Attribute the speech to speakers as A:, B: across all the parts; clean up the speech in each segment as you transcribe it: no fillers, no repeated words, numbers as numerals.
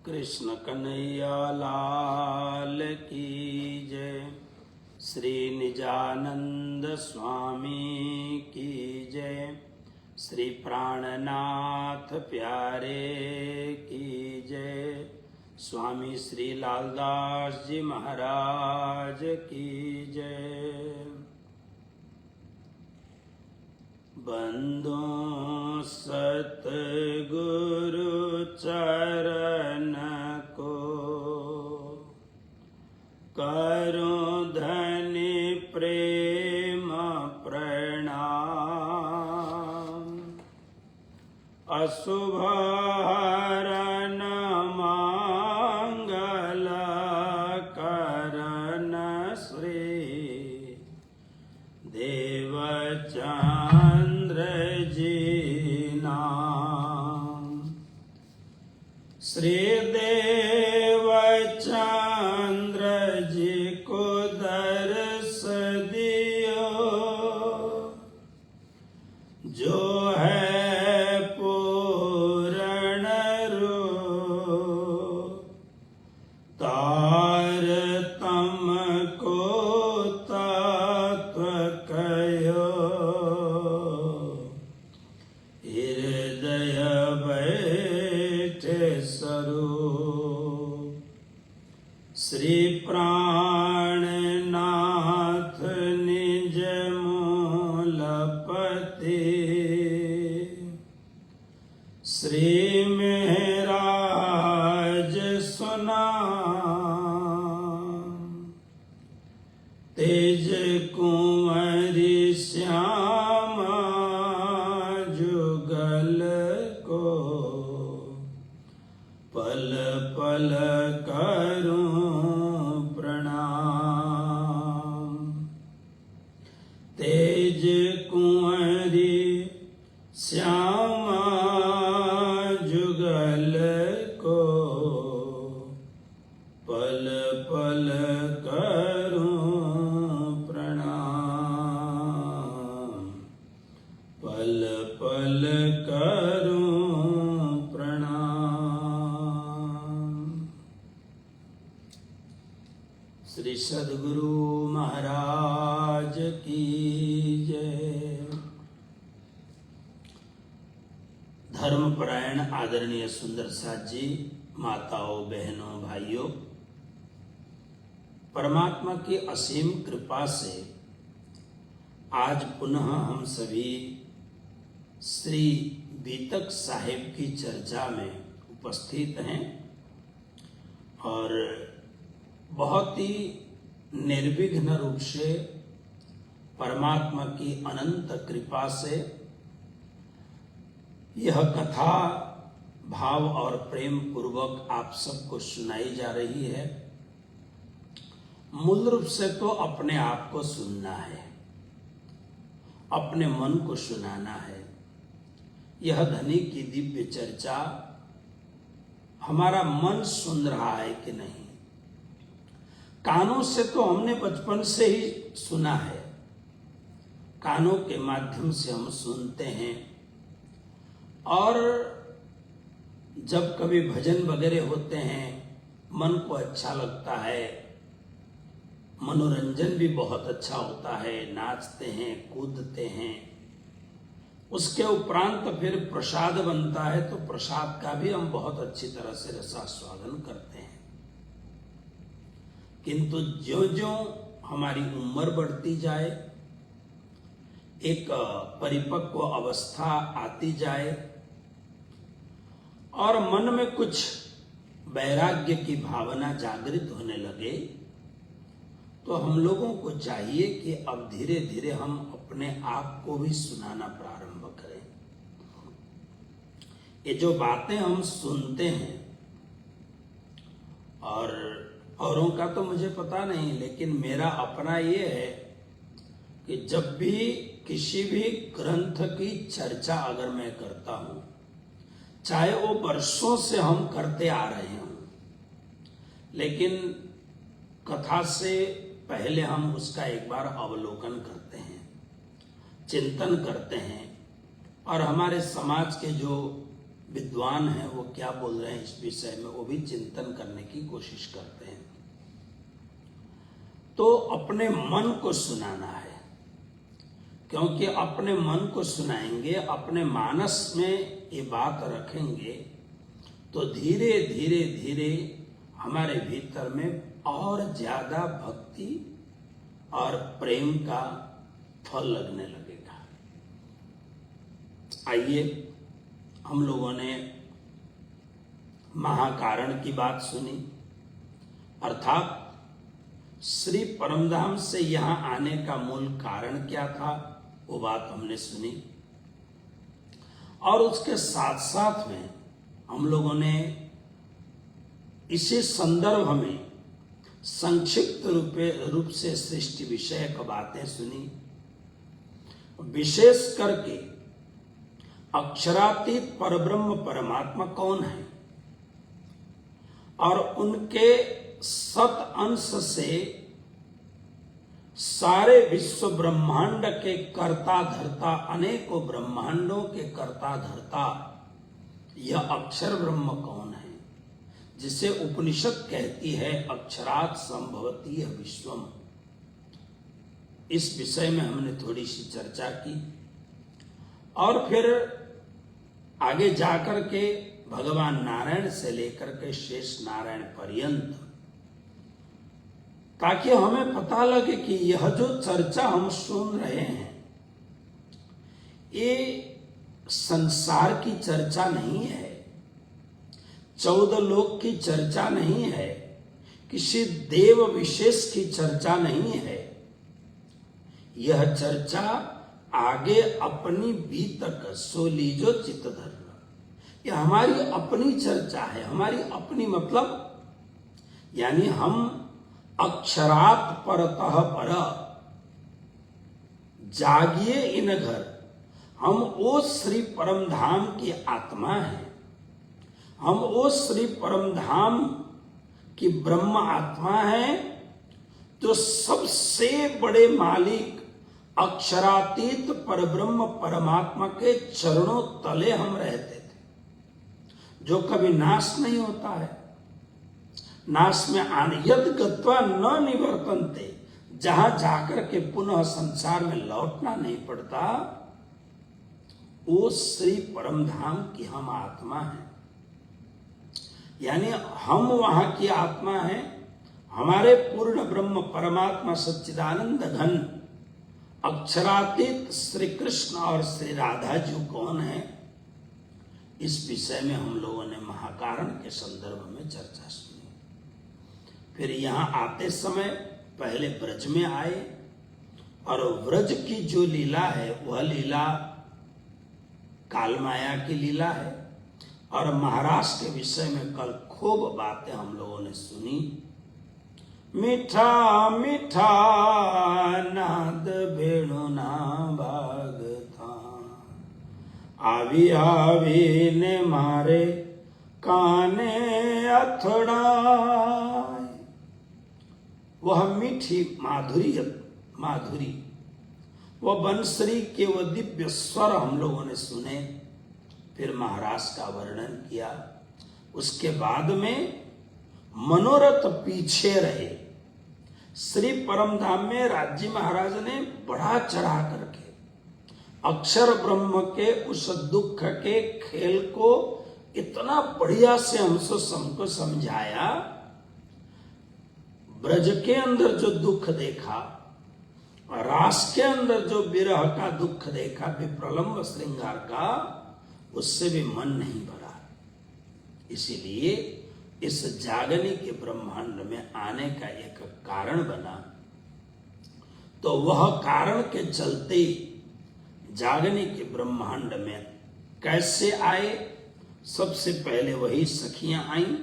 A: कृष्ण कन्हैया लाल की जय। श्री निजानंद स्वामी की जय। श्री प्राणनाथ प्यारे की जय। स्वामी श्री लालदास जी महाराज की जय। बंदो सतगुरु चरण को करो धनि प्रेम प्रणाम। अशुभ हरण मंगल करण श्री देवचंद्र जी नाम। श्री देवचंद्र जी को दर्श दियो, जो है पूर्ण रूप तारतम को तत्व कयो। हृदय बैठे स्वरूप श्री प्राणनाथ निज मूलपति। श्री महराज सुनाम, तेज कुंवरी श्यामा जुगल को पल पल करूं प्रणाम। तेज कुंवरी श्यामा जुगल को पल पल करूं प्रणाम। पल पल करूं प्रणाम। श्री सद्गुरु महाराज की जय। धर्मपरायण आदरणीय सुंदर साथ जी, माताओं, बहनों, भाइयों, परमात्मा की असीम कृपा से आज पुनः हम सभी श्री बीतक साहिब की चर्चा में उपस्थित हैं और बहुत ही निर्विघ्न रूप से परमात्मा की अनंत कृपा से यह कथा भाव और प्रेम पूर्वक आप सबको सुनाई जा रही है। मूल रूप से तो अपने आप को सुनना है, अपने मन को सुनाना है। यह धनी की दिव्य चर्चा हमारा मन सुन रहा है कि नहीं? कानों से तो हमने बचपन से ही सुना है, कानों के माध्यम से हम सुनते हैं और जब कभी भजन वगैरह होते हैं मन को अच्छा लगता है, मनोरंजन भी बहुत अच्छा होता है, नाचते हैं, कूदते हैं। उसके उपरांत फिर प्रसाद बनता है तो प्रसाद का भी हम बहुत अच्छी तरह से रसास्वादन करते हैं। किंतु ज्यों-ज्यों हमारी उम्र बढ़ती जाए, एक परिपक्व अवस्था आती जाए और मन में कुछ वैराग्य की भावना जागृत होने लगे, तो हम लोगों को चाहिए कि अब धीरे धीरे हम अपने आप को भी सुनाना प्रारंभ करें। ये जो बातें हम सुनते हैं, और औरों का तो मुझे पता नहीं, लेकिन मेरा अपना ये है कि जब भी किसी भी ग्रंथ की चर्चा अगर मैं करता हूं, चाहे वो वर्षों से हम करते आ रहे हों, लेकिन कथा से पहले हम उसका एक बार अवलोकन करते हैं, चिंतन करते हैं और हमारे समाज के जो विद्वान हैं वो क्या बोल रहे हैं इस विषय में, वो भी चिंतन करने की कोशिश करते हैं। तो अपने मन को सुनाना है, क्योंकि अपने मन को सुनाएंगे, अपने मानस में ये बात रखेंगे तो धीरे धीरे धीरे हमारे भीतर में और ज्यादा भक्ति और प्रेम का फल लगने लगेगा। आइए, हम लोगों ने महाकारण की बात सुनी, अर्थात श्री परमधाम से यहां आने का मूल कारण क्या था, वो बात हमने सुनी। और उसके साथ साथ में हम लोगों ने इसी संदर्भ में संक्षिप्त रूप से सृष्टि विषयक बातें सुनी। विशेष करके अक्षरातीत परब्रह्म परमात्मा कौन है और उनके सत अंश से सारे विश्व ब्रह्मांड के कर्ता धर्ता, अनेकों ब्रह्मांडों के कर्ता धर्ता यह अक्षर ब्रह्म कौन है, जिसे उपनिषद कहती है अक्षरात् संभवति विश्वम। इस विषय में हमने थोड़ी सी चर्चा की और फिर आगे जाकर के भगवान नारायण से लेकर के शेष नारायण पर्यंत, ताकि हमें पता लगे कि यह जो चर्चा हम सुन रहे हैं ये संसार की चर्चा नहीं है, 14 लोक की चर्चा नहीं है, किसी देव विशेष की चर्चा नहीं है। यह चर्चा आगे अपनी बीतक सो लीजो चित धर, यह हमारी अपनी चर्चा है, हमारी अपनी मतलब यानी हम अक्षरात् परतः पर, जागिए इन घर, हम वो श्री परमधाम की आत्मा है, हम वो श्री परमधाम की ब्रह्म आत्मा है, तो सबसे बड़े मालिक अक्षरातीत परब्रह्म परमात्मा के चरणों तले हम रहते थे, जो कभी नाश नहीं होता है। नाश में आने यद गत्वा न निवर्तन्ते, जहां जाकर के पुनः संसार में लौटना नहीं पड़ता, वो श्री परमधाम की हम आत्मा है। यानी हम वहां की आत्मा है। हमारे पूर्ण ब्रह्म परमात्मा सच्चिदानंद घन अक्षरातीत श्री कृष्ण और श्री राधा जी कौन है, इस विषय में हम लोगों ने महाकारण के संदर्भ में चर्चा सुनी। फिर यहां आते समय पहले ब्रज में आए और व्रज की जो लीला है वह लीला कालमाया की लीला है। और महाराष्ट्र के विषय में कल खूब बातें हम लोगों ने सुनी। मीठा मीठा नाद भेणु ना भागता, आवी आवी ने मारे काने अथड़ाए। वह मीठी माधुरी, वह बंसरी के वह दिव्य स्वर हम लोगों ने सुने। फिर महाराज का वर्णन किया। उसके बाद में मनोरथ पीछे रहे। श्री परमधाम में राज्य महाराज ने बढ़ा चढ़ा करके अक्षर ब्रह्म के उस दुख के खेल को इतना बढ़िया से हमको समझाया। ब्रज के अंदर जो दुख देखा, रास के अंदर जो विरह का दुख देखा, विप्रलंब श्रृंगार का, उससे भी मन नहीं भरा। इसीलिए इस जागने के ब्रह्मांड में आने का एक कारण बना। तो वह कारण के चलते जागने के ब्रह्मांड में कैसे आए? सबसे पहले वही सखियां आईं।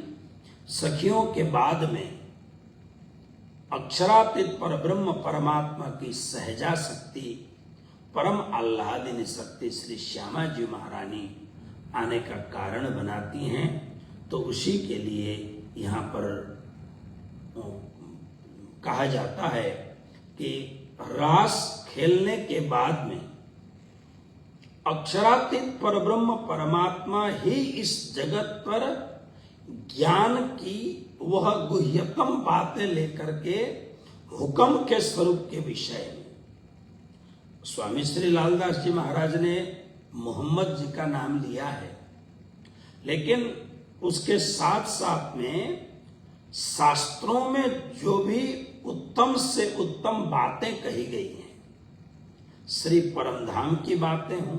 A: सखियों के बाद में अक्षरातीत पर ब्रह्म परमात्मा की सहजा शक्ति, परम आह्लादिनी शक्ति श्री श्यामा जी महारानी आने का कारण बनाती हैं। तो उसी के लिए यहाँ पर कहा जाता है कि रास खेलने के बाद में अक्षरातीत परब्रह्म परमात्मा ही इस जगत पर ज्ञान की वह गुह्यतम बातें लेकर के हुक्म के स्वरूप के विषय में स्वामी श्री लालदास जी महाराज ने मोहम्मद जी का नाम लिया है, लेकिन उसके साथ साथ में शास्त्रों में जो भी उत्तम से उत्तम बातें कही गई हैं, श्री परमधाम की बातें हों,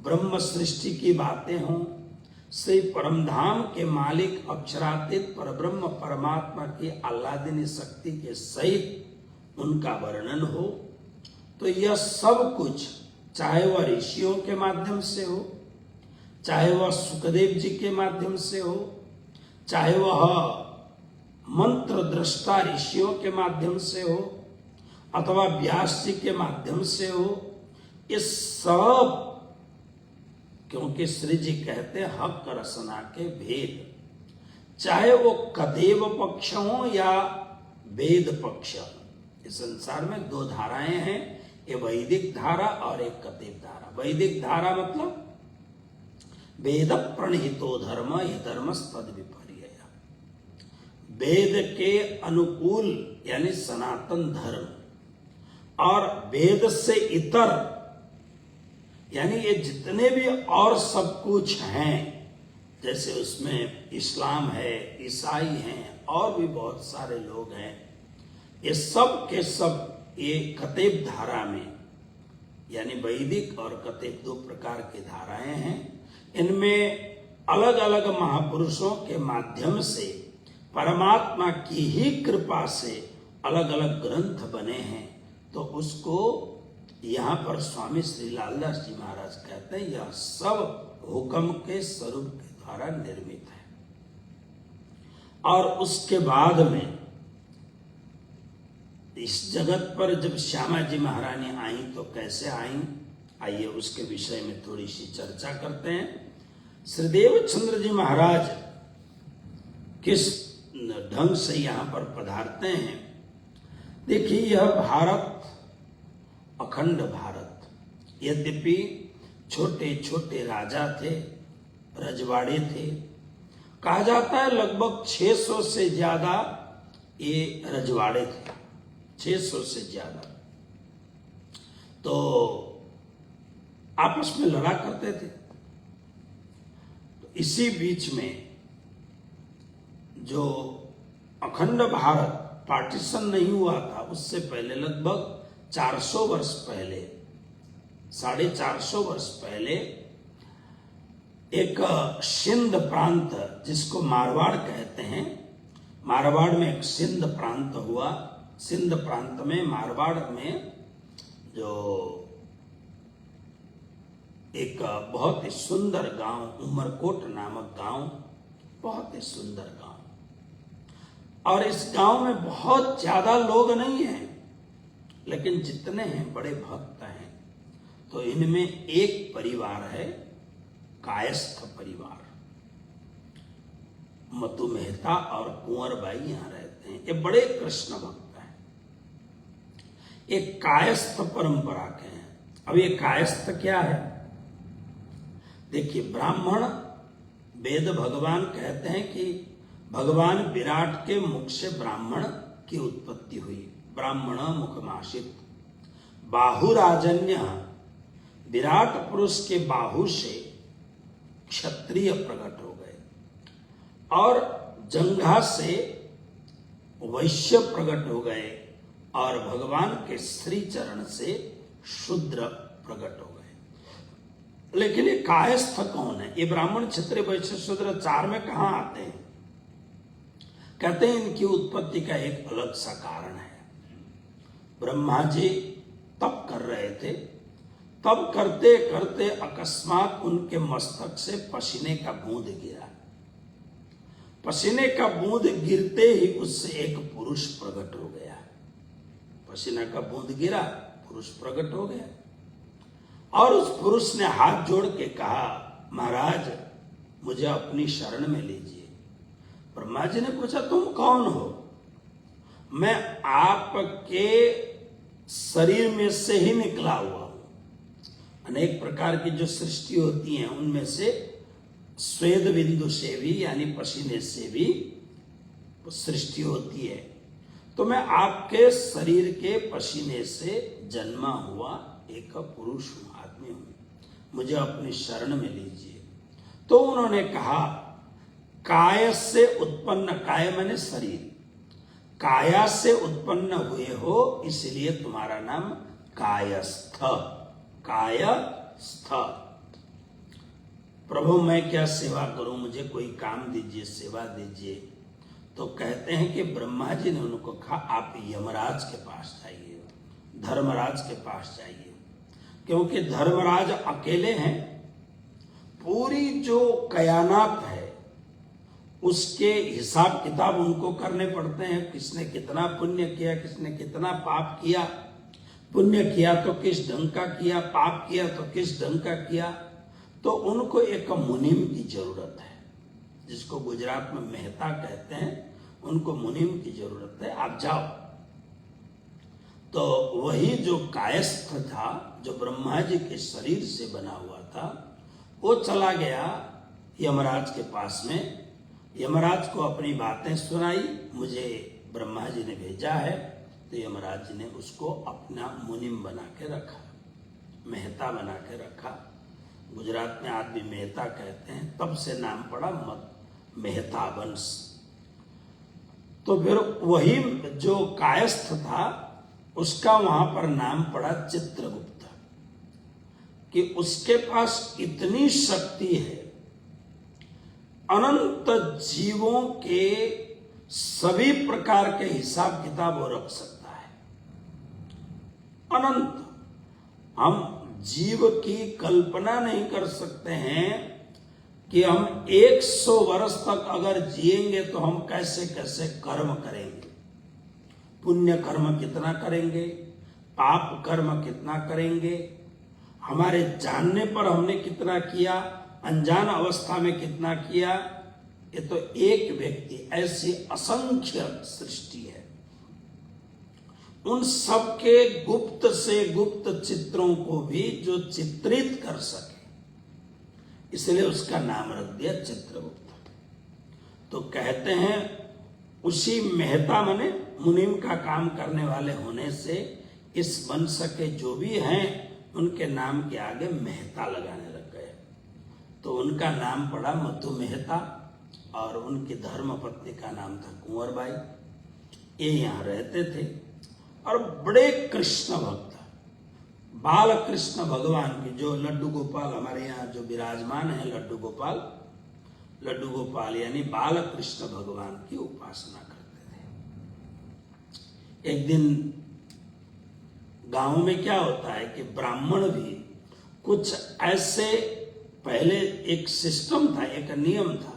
A: ब्रह्म सृष्टि की बातें हों, श्री परमधाम के मालिक अक्षरातीत परब्रह्म परमात्मा की आह्लादिनी शक्ति के सहित उनका वर्णन हो, तो यह सब कुछ चाहे वह ऋषियों के माध्यम से हो, चाहे वह सुखदेव जी के माध्यम से हो, चाहे वह मंत्र दृष्टा ऋषियों के माध्यम से हो अथवा व्यास जी के माध्यम से हो, ये सब, क्योंकि श्री जी कहते हैं हक रसना के भेद, चाहे वो कदेव पक्ष हो या वेद पक्ष। इस संसार में दो धाराएं हैं, ये वैदिक धारा और एक कदेव धारा। वैदिक धारा मतलब वेद प्रणहितो धर्म, ये धर्म तद विपर्य, वेद के अनुकूल यानी सनातन धर्म, और वेद से इतर यानी ये जितने भी और सब कुछ हैं, जैसे उसमें इस्लाम है, ईसाई हैं, और भी बहुत सारे लोग हैं, ये सब के सब ये कतेब धारा में, यानी वैदिक और कतेब दो प्रकार की धाराएं हैं। इनमें अलग अलग महापुरुषों के माध्यम से परमात्मा की ही कृपा से अलग अलग ग्रंथ बने हैं। तो उसको यहाँ पर स्वामी श्री लालदास जी महाराज कहते हैं यह सब हुक्म के स्वरूप के द्वारा निर्मित है। और उसके बाद में इस जगत पर जब श्यामा जी महारानी आई तो कैसे आई, आइए उसके विषय में थोड़ी सी चर्चा करते हैं। श्रीदेव चंद्र जी महाराज किस ढंग से यहाँ पर पधारते हैं। देखिए, यह भारत अखंड भारत, यद्यपि छोटे छोटे राजा थे, रजवाड़े थे, कहा जाता है लगभग 600 से ज्यादा ये रजवाड़े थे, 600 से ज्यादा। तो आपस में लड़ा करते थे। तो इसी बीच में जो अखंड भारत पार्टीशन नहीं हुआ था, उससे पहले लगभग 400 वर्ष पहले, 450 वर्ष पहले एक सिंध प्रांत जिसको मारवाड़ कहते हैं, मारवाड़ में एक सिंध प्रांत हुआ। सिंध प्रांत में मारवाड़ में जो एक बहुत ही सुंदर गांव, उमरकोट नामक गांव, बहुत ही सुंदर गांव, और इस गांव में बहुत ज्यादा लोग नहीं हैं, लेकिन जितने हैं बड़े भक्त हैं। तो इनमें एक परिवार है कायस्थ परिवार, मतु मेहता और कुंवर बाई यहां रहते हैं। ये बड़े कृष्ण भक्त हैं, एक कायस्थ परंपरा के हैं। अब ये कायस्थ क्या है? देखिए, ब्राह्मण वेद भगवान कहते हैं कि भगवान विराट के मुख से ब्राह्मण की उत्पत्ति हुई। ब्राह्मण मुखमाशित बाहुराजन्य, विराट पुरुष के बाहु से क्षत्रिय प्रकट हो गए, और जंघा से वैश्य प्रकट हो गए, और भगवान के श्री चरण से शूद्र प्रकट हो गए। लेकिन ये कायस्थ कौन है? ये ब्राह्मण क्षत्रिय वैश्य शूद्र चार में कहां आते हैं? कहते हैं इनकी उत्पत्ति का एक अलग सा कारण है। ब्रह्मा जी तप कर रहे थे, तब करते करते अकस्मात उनके मस्तक से पसीने का बूंद गिरा। पसीने का बूंद गिरते ही उससे एक पुरुष प्रकट हो गया। पसीना का बूंद गिरा, पुरुष प्रकट हो गया, और उस पुरुष ने हाथ जोड़ के कहा, महाराज मुझे अपनी शरण में लीजिए। ब्रह्मा जी ने पूछा, तुम कौन हो? मैं आपके शरीर में से ही निकला हुआ हूं, अनेक प्रकार की जो सृष्टि होती हैं उनमें से स्वेद बिंदु से भी यानी पसीने से भी सृष्टि होती है। तो मैं आपके शरीर के पसीने से जन्मा हुआ एक पुरुष हूं, आदमी हूं, मुझे अपनी शरण में लीजिए। तो उन्होंने कहा काय से उत्पन्न, काय माने शरीर, काया से उत्पन्न हुए हो इसलिए तुम्हारा नाम कायस्थ, कायस्थ। प्रभु मैं क्या सेवा करूं, मुझे कोई काम दीजिए, सेवा दीजिए। तो कहते हैं कि ब्रह्मा जी ने उनको कहा आप यमराज के पास जाइए, धर्मराज के पास जाइए, क्योंकि धर्मराज अकेले हैं, पूरी जो कयानात है उसके हिसाब किताब उनको करने पड़ते हैं। किसने कितना पुण्य किया, किसने कितना पाप किया, पुण्य किया तो किस ढंग का किया, पाप किया तो किस ढंग का किया। तो उनको एक मुनीम की जरूरत है, जिसको गुजरात में मेहता कहते हैं, उनको मुनीम की जरूरत है, आप जाओ। तो वही जो कायस्थ था, जो ब्रह्मा जी के शरीर से बना हुआ था, वो चला गया यमराज के पास में। यमराज को अपनी बातें सुनाई, मुझे ब्रह्मा जी ने भेजा है। तो यमराज जी ने उसको अपना मुनीम बना के रखा, मेहता बना के रखा। गुजरात में आदमी मेहता कहते हैं, तब से नाम पड़ा मेहता वंश। तो फिर वही जो कायस्थ था उसका वहां पर नाम पड़ा चित्रगुप्त, कि उसके पास इतनी शक्ति है, अनंत जीवों के सभी प्रकार के हिसाब किताब वो रख सकता है, अनंत। हम जीव की कल्पना नहीं कर सकते हैं कि हम 100 वर्ष तक अगर जिएंगे तो हम कैसे कैसे कर्म करेंगे, पुण्य कर्म कितना करेंगे, पाप कर्म कितना करेंगे, हमारे जानने पर हमने कितना किया, अनजान अवस्था में कितना किया। ये तो एक व्यक्ति, ऐसी असंख्य सृष्टि है, उन सबके गुप्त से गुप्त चित्रों को भी जो चित्रित कर सके, इसलिए उसका नाम रख दिया चित्रगुप्त। तो कहते हैं उसी मेहता माने मुनीम का काम करने वाले होने से इस वंश के जो भी हैं उनके नाम के आगे मेहता लगाने लग गए। तो उनका नाम पड़ा मधु मेहता, और उनकी धर्मपत्नी का नाम था कुंवरबाई। ये यहाँ रहते थे और बड़े कृष्ण भक्त, बाल कृष्ण भगवान की, जो लड्डू गोपाल हमारे यहाँ जो विराजमान है, लड्डू गोपाल यानी बाल कृष्ण भगवान की उपासना करते थे। एक दिन गांव में क्या होता है कि ब्राह्मण भी कुछ ऐसे, पहले एक सिस्टम था, एक नियम था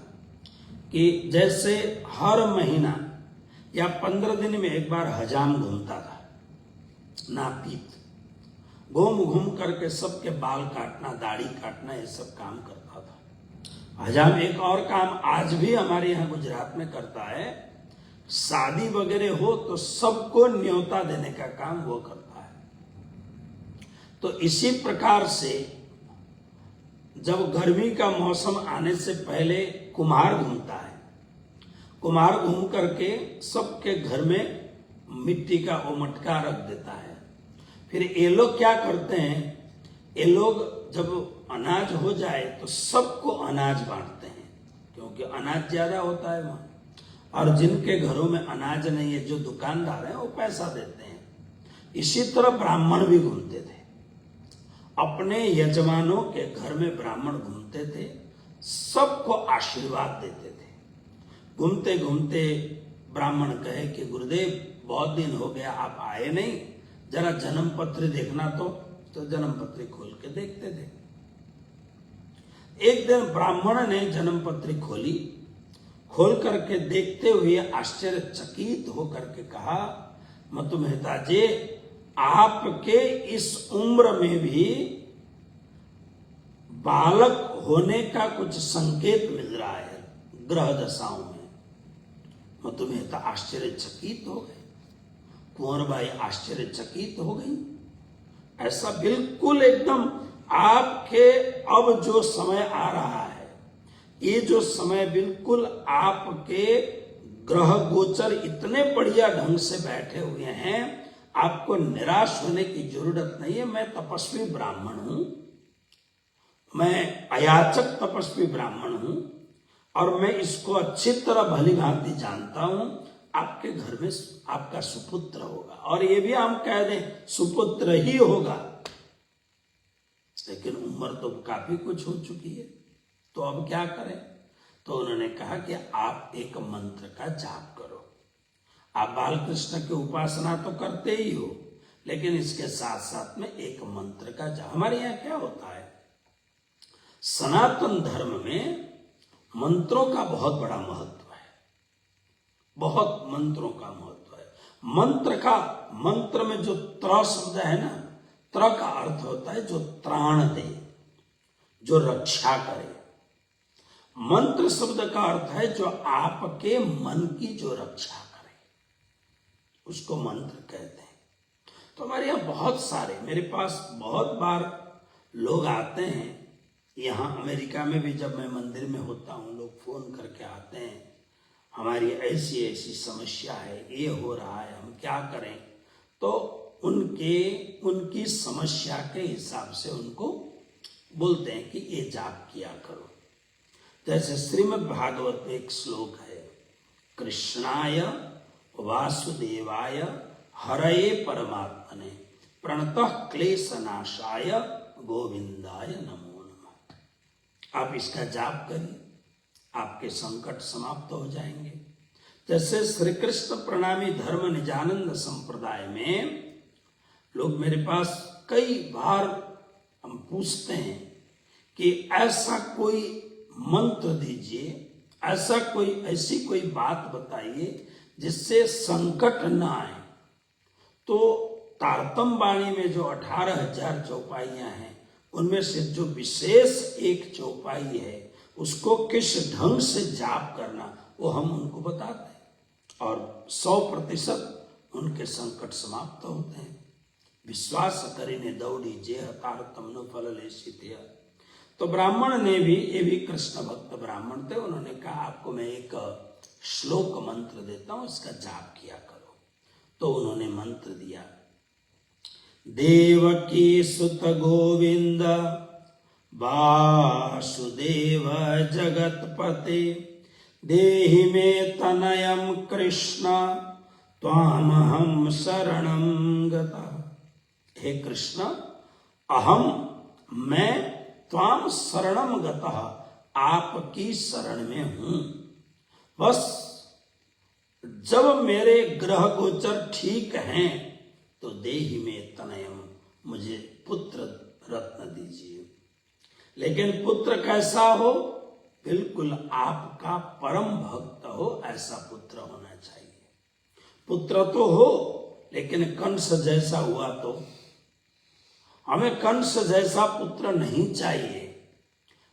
A: कि जैसे हर महीना या 15 दिन में एक बार हजाम घूमता था, नापीत घूम करके सबके बाल काटना, दाढ़ी काटना, ये सब काम करता था। हजाम एक और काम आज भी हमारे यहाँ गुजरात में करता है, शादी वगैरह हो तो सबको न्योता देने का काम वो करता है। तो इसी प्रकार से जब गर्मी का मौसम आने से पहले कुम्हार घूमता है, कुम्हार घूम करके सबके घर में मिट्टी का वो मटका रख देता है। फिर ये लोग क्या करते हैं, ये लोग जब अनाज हो जाए तो सबको अनाज बांटते हैं, क्योंकि अनाज ज्यादा होता है वहां, और जिनके घरों में अनाज नहीं है, जो दुकानदार हैं, वो पैसा देते हैं। इसी तरह ब्राह्मण भी घूमते थे, अपने यजमानों के घर में ब्राह्मण घूमते थे, सबको आशीर्वाद देते थे। घूमते घूमते ब्राह्मण कहे कि गुरुदेव बहुत दिन हो गया आप आए नहीं, जरा जन्म पत्र देखना। तो जन्म पत्र खोल के देखते थे। एक दिन ब्राह्मण ने जन्म पत्र खोली, खोल करके देखते हुए आश्चर्यचकित होकर के कहा, मधु मेहता जी, आपके इस उम्र में भी बालक होने का कुछ संकेत मिल रहा है ग्रह दशाओं में। मधु मेहता आश्चर्यचकित हो गए, कुंवरबाई आश्चर्यचकित हो गई। ऐसा बिल्कुल एकदम आपके अब जो समय आ रहा है, ये जो समय बिल्कुल आपके ग्रह गोचर इतने बढ़िया ढंग से बैठे हुए हैं, आपको निराश होने की जरूरत नहीं है। मैं तपस्वी ब्राह्मण हूं, मैं अयाचक तपस्वी ब्राह्मण हूं, और मैं इसको अच्छी तरह भली भांति जानता हूं। आपके घर में आपका सुपुत्र होगा, और ये भी हम कह दें सुपुत्र ही होगा, लेकिन उम्र तो काफी कुछ हो चुकी है, तो अब क्या करें? तो उन्होंने कहा कि आप एक मंत्र का जाप करो। आप बालकृष्ण की उपासना तो करते ही हो, लेकिन इसके साथ साथ में एक मंत्र का जाप। हमारे यहाँ क्या होता है, सनातन धर्म में मंत्रों का बहुत बड़ा महत्व है, बहुत मंत्रों का महत्व है। मंत्र में जो त्र शब्द है ना, त्र का अर्थ होता है जो त्राण दे, जो रक्षा करे। मंत्र शब्द का अर्थ है जो आपके मन की जो रक्षा करे, उसको मंत्र कहते हैं। तो हमारे यहाँ बहुत सारे, मेरे पास बहुत बार लोग आते हैं, यहाँ अमेरिका में भी जब मैं मंदिर में होता हूँ, लोग फोन करके आते हैं, हमारी ऐसी ऐसी समस्या है, ये हो रहा है, हम क्या करें? तो उनकी समस्या के हिसाब से उनको बोलते हैं कि ये जाप किया करो। जैसे श्रीमद् भागवत में एक श्लोक है, कृष्णाय वासुदेवाय हरये परमात्मने प्रणतः क्लेशनाशाय गोविंदाय नमो नमः। आप इसका जाप करिए, आपके संकट समाप्त हो जाएंगे। जैसे श्री कृष्ण प्रणामी धर्म निजानंद संप्रदाय में लोग मेरे पास कई बार हम पूछते हैं कि ऐसा कोई मंत्र दीजिए, ऐसी कोई बात बताइए जिससे संकट न आए। तो तारतम वाणी में जो 18,000 चौपाइयां हैं, उनमें से जो विशेष एक चौपाई है, उसको किस ढंग से जाप करना, वो हम उनको बताते हैं, और 100% उनके संकट समाप्त होते हैं। विश्वास करीने दौड़ी जेह तारतम न फल लेशित। तो ब्राह्मण ने भी, ये भी कृष्ण भक्त ब्राह्मण थे, उन्होंने कहा आपको मैं एक श्लोक मंत्र देता हूं, इसका जाप किया करो। तो उन्होंने मंत्र दिया, देवकी सुत गोविंद वासुदेव जगतपते देहि मे तनयं कृष्ण त्वामहं शरणं गता। हे कृष्ण, मैं त्वाम शरणम गतः, आपकी शरण में हूं। बस जब मेरे ग्रह गोचर ठीक हैं तो देहि में तनयम, मुझे पुत्र रत्न दीजिए। लेकिन पुत्र कैसा हो? बिल्कुल आपका परम भक्त हो, ऐसा पुत्र होना चाहिए। पुत्र तो हो, लेकिन कंस जैसा हुआ तो? हमें कंस जैसा पुत्र नहीं चाहिए,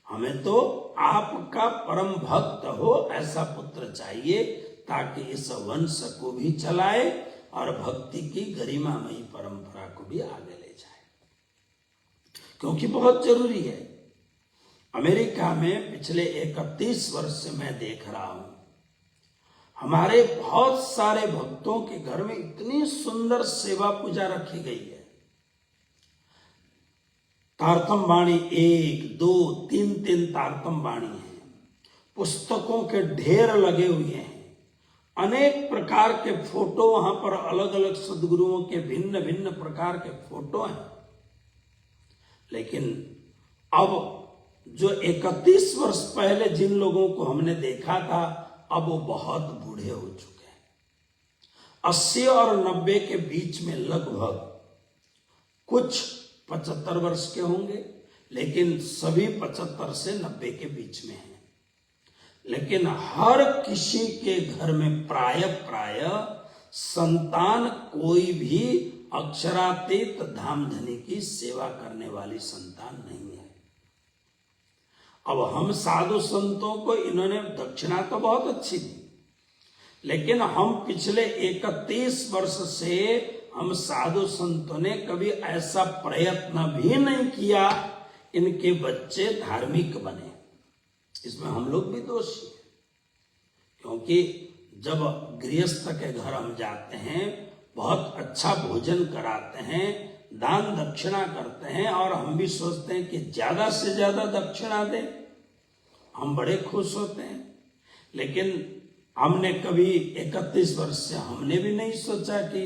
A: हमें तो आपका परम भक्त हो ऐसा पुत्र चाहिए, ताकि इस वंश को भी चलाए और भक्ति की गरिमामयी परंपरा को भी आगे ले जाए, क्योंकि बहुत जरूरी है। अमेरिका में पिछले 31 वर्ष से मैं देख रहा हूं, हमारे बहुत सारे भक्तों के घर में इतनी सुंदर सेवा पूजा रखी गई है। तारतम वाणी 1, 2, 3 तारतम वाणी है, पुस्तकों के ढेर लगे हुए हैं, अनेक प्रकार के फोटो वहां पर, अलग अलग सदगुरुओं के भिन्न भिन्न प्रकार के फोटो हैं। लेकिन अब जो 31 वर्ष पहले जिन लोगों को हमने देखा था, अब वो बहुत बूढ़े हो चुके हैं। 80 और 90 के बीच में लगभग, कुछ 75 वर्ष के होंगे, लेकिन सभी 75 से 90 के बीच में हैं। लेकिन हर किसी के घर में प्राय संतान कोई भी अक्षरातीत धामधनी की सेवा करने वाली संतान नहीं है। अब हम साधु संतों को इन्होंने दक्षिणा तो बहुत अच्छी दी, लेकिन हम पिछले 31 वर्ष से हम साधु संतों ने कभी ऐसा प्रयत्न भी नहीं किया इनके बच्चे धार्मिक बने। इसमें हम लोग भी दोषी हैं, क्योंकि जब गृहस्थ के घर हम जाते हैं, बहुत अच्छा भोजन कराते हैं, दान दक्षिणा करते हैं, और हम भी सोचते हैं कि ज्यादा से ज्यादा दक्षिणा दें, हम बड़े खुश होते हैं। लेकिन हमने कभी 31 वर्ष से हमने भी नहीं सोचा कि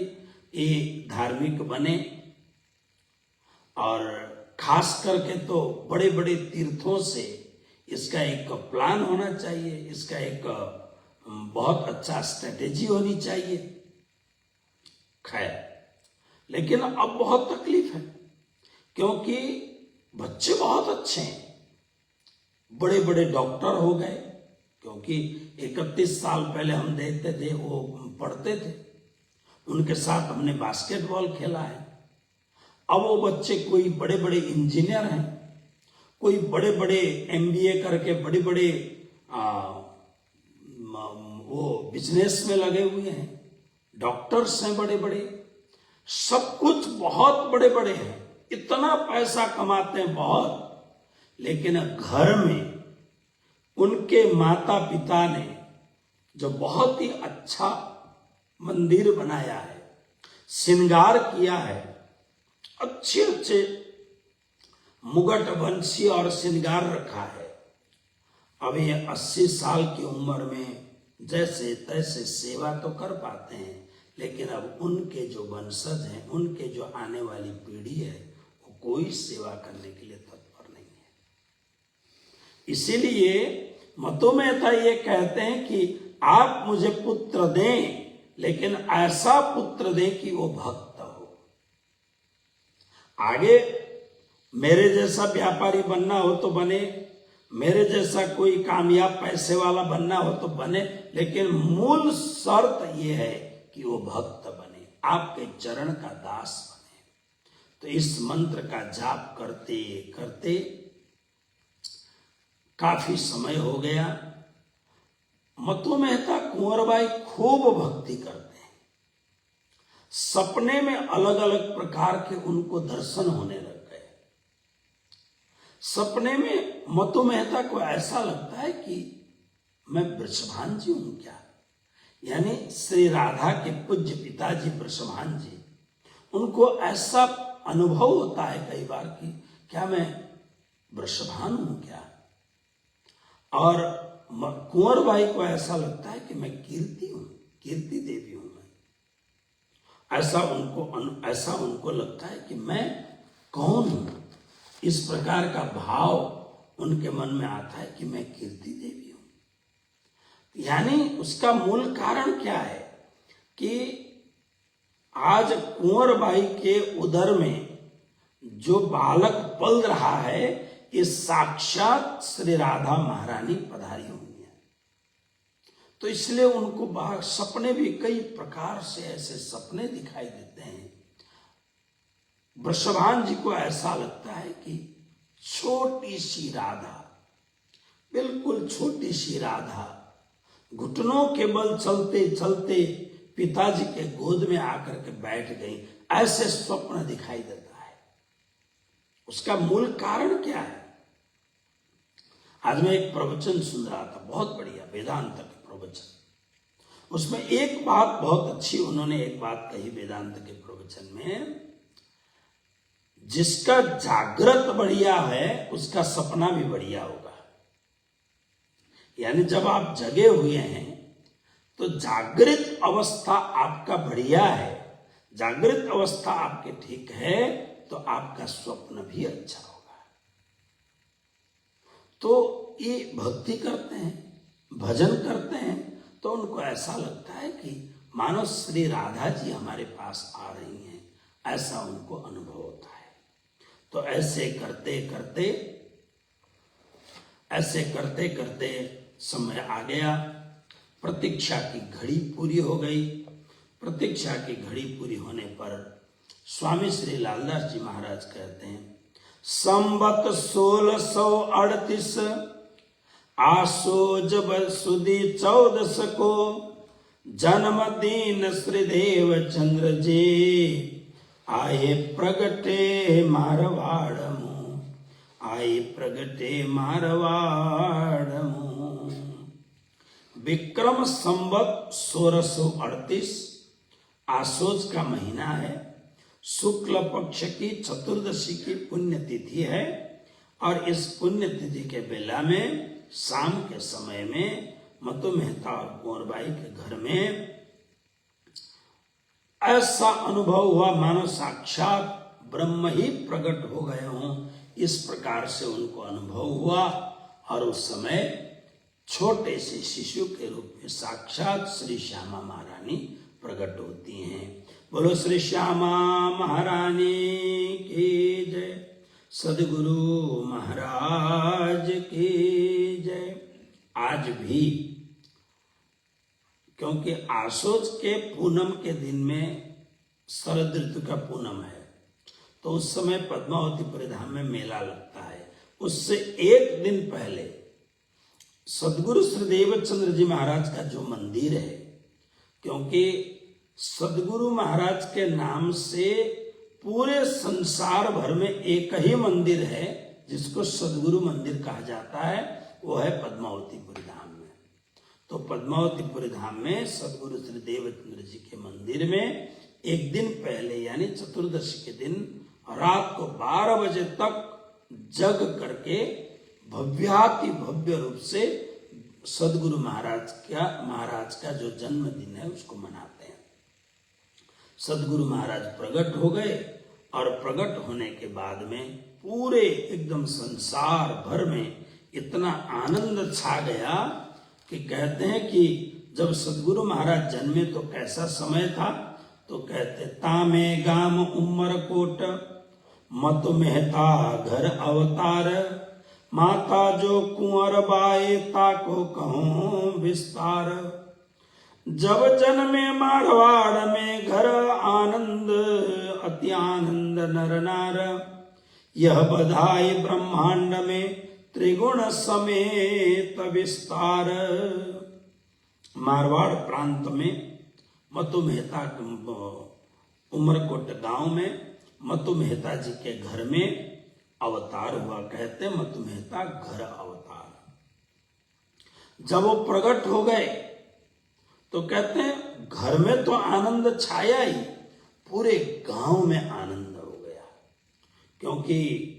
A: ये धार्मिक बने। और खास करके तो बड़े बड़े तीर्थों से इसका एक प्लान होना चाहिए, इसका एक बहुत अच्छा स्ट्रेटेजी होनी चाहिए। खैर, लेकिन अब बहुत तकलीफ है, क्योंकि बच्चे बहुत अच्छे हैं, बड़े बड़े डॉक्टर हो गए। क्योंकि 31 साल पहले हम देखते थे, वो पढ़ते थे, उनके साथ हमने बास्केटबॉल खेला है। अब वो बच्चे कोई बड़े बड़े इंजीनियर हैं, कोई बड़े बड़े MBA करके बड़े बड़े वो बिजनेस में लगे हुए हैं, डॉक्टर्स हैं बड़े बड़े, सब कुछ बहुत बड़े बड़े हैं, इतना पैसा कमाते हैं बहुत। लेकिन घर में उनके माता पिता ने जो बहुत ही अच्छा मंदिर बनाया है, श्रृंगार किया है, अच्छे अच्छे मुगट बंसी और श्रृंगार रखा है, अब ये 80 साल की उम्र में जैसे तैसे सेवा तो कर पाते हैं, लेकिन अब उनके जो वंशज हैं, उनके जो आने वाली पीढ़ी है, वो कोई सेवा करने के लिए तत्पर नहीं है। इसीलिए मतों में था ये कहते हैं कि आप मुझे पुत्र दें, लेकिन ऐसा पुत्र दें कि वो भक्त हो। आगे मेरे जैसा व्यापारी बनना हो तो बने, मेरे जैसा कोई कामयाब पैसे वाला बनना हो तो बने, लेकिन मूल शर्त यह है कि वो भक्त बने, आपके चरण का दास बने। तो इस मंत्र का जाप करते करते काफी समय हो गया। मतु मेहता कुंवरबाई खूब भक्ति करते हैं, सपने में अलग अलग प्रकार के उनको दर्शन होने लग गए। सपने में मतु मेहता को ऐसा लगता है कि मैं वृषभान जी हूं क्या, यानी श्री राधा के पूज्य पिताजी वृषभान जी, उनको ऐसा अनुभव होता है कई बार कि क्या मैं वृषभान हूं क्या। और कुंवरबाई को ऐसा लगता है कि मैं कीर्ति हूं, कीर्ति देवी हूं मैं। ऐसा उनको लगता है कि मैं कौन हूं। इस प्रकार का भाव उनके मन में आता है कि मैं कीर्ति देवी हूं। यानी उसका मूल कारण क्या है कि आज कुंवरबाई के उदर में जो बालक पल रहा है, ये साक्षात श्री राधा महारानी पधारी हुई है। तो इसलिए उनको सपने भी कई प्रकार से ऐसे सपने दिखाई देते हैं। वृषभान जी को ऐसा लगता है कि छोटी सी राधा, बिल्कुल छोटी सी राधा, घुटनों के बल चलते चलते पिताजी के गोद में आकर के बैठ गई, ऐसे स्वप्न दिखाई देता है। उसका मूल कारण क्या है? आज मैं एक प्रवचन सुन रहा था, बहुत बढ़िया वेदांत के प्रवचन। उसमें एक बात बहुत अच्छी उन्होंने एक बात कही वेदांत के प्रवचन में, जिसका जागृत बढ़िया है उसका सपना भी बढ़िया होगा। यानी जब आप जगे हुए हैं तो जागृत अवस्था आपका बढ़िया है, जागृत अवस्था आपके ठीक है, तो आपका स्वप्न भी अच्छा होगा। तो ये भक्ति करते हैं, भजन करते हैं, तो उनको ऐसा लगता है कि मानो श्री राधा जी हमारे पास आ रही हैं, ऐसा उनको अनुभव होता है। तो ऐसे करते करते समय आ गया, प्रतीक्षा की घड़ी पूरी हो गई। प्रतीक्षा की घड़ी पूरी होने पर स्वामी श्री लालदास जी महाराज कहते हैं, संवत 1638 आसोज सुदी 14 को जन्मदिन श्रीदेव चंद्र जी आए प्रगटे मारवाड़ मुँह आई प्रगटे मारवाड़ मुँह। विक्रम संवत 1638 आसोज का महीना है, शुक्ल पक्ष की चतुर्दशी की पुण्यतिथि है और इस पुण्यतिथि के बेला में शाम के समय में मतु मेहता और कुंवरबाई के घर में ऐसा अनुभव हुआ मानो साक्षात ब्रह्म ही प्रकट हो गए हों। इस प्रकार से उनको अनुभव हुआ और उस समय छोटे से शिशु के रूप में साक्षात श्री श्यामा महारानी प्रकट होती हैं। बोलो श्री श्यामा महारानी की जय, सद्गुरु महाराज की जय। आज भी क्योंकि आसोज के पूनम के दिन में शरद ऋतु का पूनम है, तो उस समय पद्मावतीपुर धाम में मेला लगता है। उससे एक दिन पहले सदगुरु श्री देवचंद्र जी महाराज का जो मंदिर है, क्योंकि सदगुरु महाराज के नाम से पूरे संसार भर में एक ही मंदिर है जिसको सदगुरु मंदिर कहा जाता है, वो है पद्मावतीपुर धाम में। तो पद्मावतीपुर धाम में सदगुरु श्री देवचंद्र जी के मंदिर में एक दिन पहले यानी चतुर्दशी के दिन रात को 12 बजे तक जग करके भव्याति भव्य रूप से सदगुरु महाराज का जो जन्मदिन है उसको मनाते हैं। सदगुरु महाराज प्रकट हो गए और प्रकट होने के बाद में पूरे एकदम संसार भर में इतना आनंद छा गया कि कहते हैं कि जब सदगुरु महाराज जन्मे तो कैसा समय था, तो कहते तामे गाम उम्र कोट मत मेहता घर अवतार, माता जो कुंवर बाए ताको कहूं विस्तार। जब जन्मे मारवाड़ में घर आनंद अति आनंद नर नार, यह बधाई ब्रह्मांड में त्रिगुण समेत विस्तार। मारवाड़ प्रांत में मतु मेहता उमरकोट गांव में मतु मेहता जी के घर में अवतार हुआ। कहते मतु मेहता घर अवतार। जब वो प्रकट हो गए तो कहते हैं घर में तो आनंद छाया ही, पूरे गांव में आनंद हो गया, क्योंकि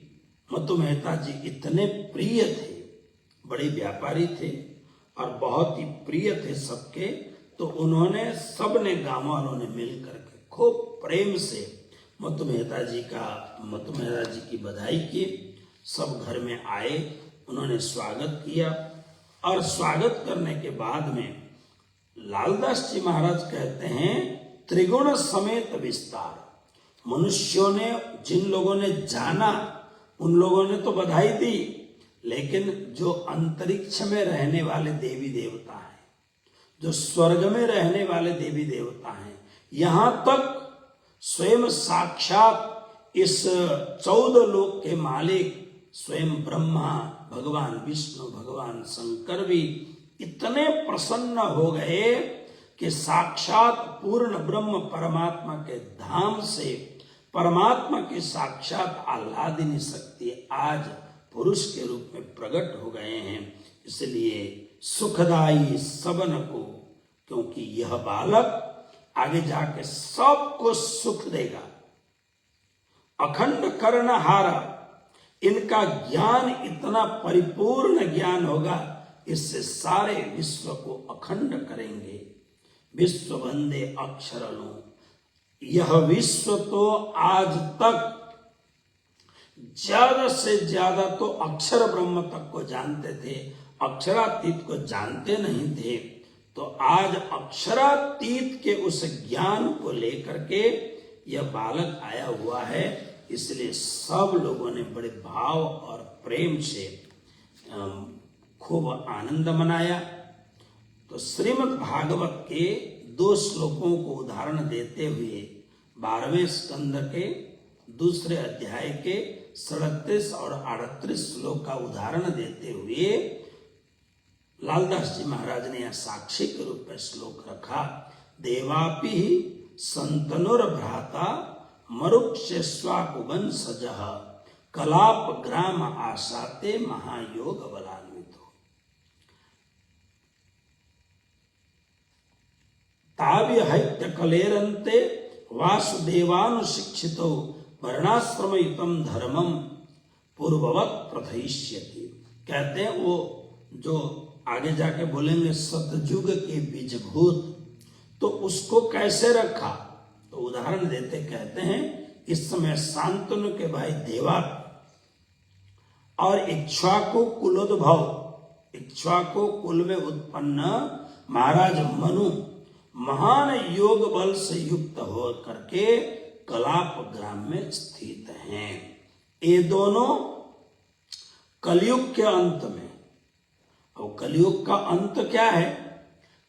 A: मतु मेहता जी इतने प्रिय थे, बड़े व्यापारी थे और बहुत ही प्रिय थे सबके। तो उन्होंने सबने गांव वालों ने मिल करके खूब प्रेम से मतु मेहता जी की बधाई की। सब घर में आए, उन्होंने स्वागत किया और स्वागत करने के बाद में लालदास जी महाराज कहते हैं त्रिगुण समेत विस्तार। मनुष्यों ने, जिन लोगों ने जाना उन लोगों ने तो बधाई दी, लेकिन जो अंतरिक्ष में रहने वाले देवी देवता हैं, जो स्वर्ग में रहने वाले देवी देवता हैं, यहां तक स्वयं साक्षात इस 14 लोक के मालिक स्वयं ब्रह्मा, भगवान विष्णु, भगवान शंकर भी इतने प्रसन्न हो गए कि साक्षात पूर्ण ब्रह्म परमात्मा के धाम से परमात्मा की साक्षात आह्लादिनी शक्ति आज पुरुष के रूप में प्रकट हो गए हैं। इसलिए सुखदाई सबन को, क्योंकि यह बालक आगे जाके सबको सुख देगा। अखंड कर्णहारा, इनका ज्ञान इतना परिपूर्ण ज्ञान होगा, इससे सारे विश्व को अखंड करेंगे। विश्व वंदे अक्षरलो, यह विश्व तो आज तक ज्यादा से ज्यादा तो अक्षर ब्रह्म तक को जानते थे, अक्षरातीत को जानते नहीं थे। तो आज अक्षरातीत के उस ज्ञान को लेकर के यह बालक आया हुआ है। इसलिए सब लोगों ने बड़े भाव और प्रेम से खूब आनंद मनाया। तो श्रीमद् भागवत के 2 श्लोकों को उदाहरण देते हुए 12वें स्कंद के दूसरे अध्याय के 37 और 38 श्लोक का उदाहरण देते हुए लालदास जी महाराज ने यह साक्षी के रूप में श्लोक रखा। देवापि संतनुर भ्राता मरुक्षेस्वाकुवंशजः कलाप ग्राम आशाते महायोग बलान्वितो ताव्य हैत्य कलेरंते वासुदेवानुशिक्षितो वर्णाश्रमयुतम धर्मम पूर्ववत प्रथयिष्यति। कहते हैं वो जो आगे जाके बोलेंगे सतयुग के बीजभूत, तो उसको कैसे रखा, तो उदाहरण देते कहते हैं इस समय शांतनु के भाई देवाक और इक्ष्वाकु कुलोद्भव, इक्ष्वाकु कुल में उत्पन्न महाराज मनु महान योग बल से युक्त हो करके कलाप ग्राम में स्थित हैं। ये दोनों कलयुग के अंत में, और कलयुग का अंत क्या है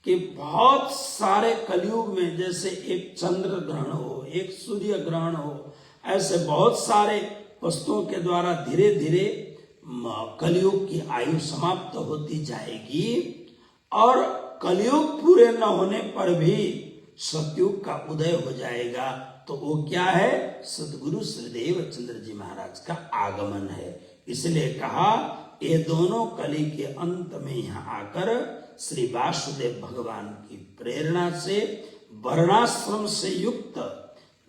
A: कि बहुत सारे कलयुग में जैसे एक चंद्र ग्रहण हो, एक सूर्य ग्रहण हो, ऐसे बहुत सारे वस्तुओं के द्वारा धीरे धीरे कलयुग की आयु समाप्त होती जाएगी और कलयुग पूरे न होने पर भी सतयुग का उदय हो जाएगा। तो वो क्या है, सद्गुरु श्रीदेव चंद्र जी महाराज का आगमन है। इसलिए कहा ये दोनों कली के अंत में यहाँ आकर श्री वासुदेव भगवान की प्रेरणा से वर्णाश्रम से युक्त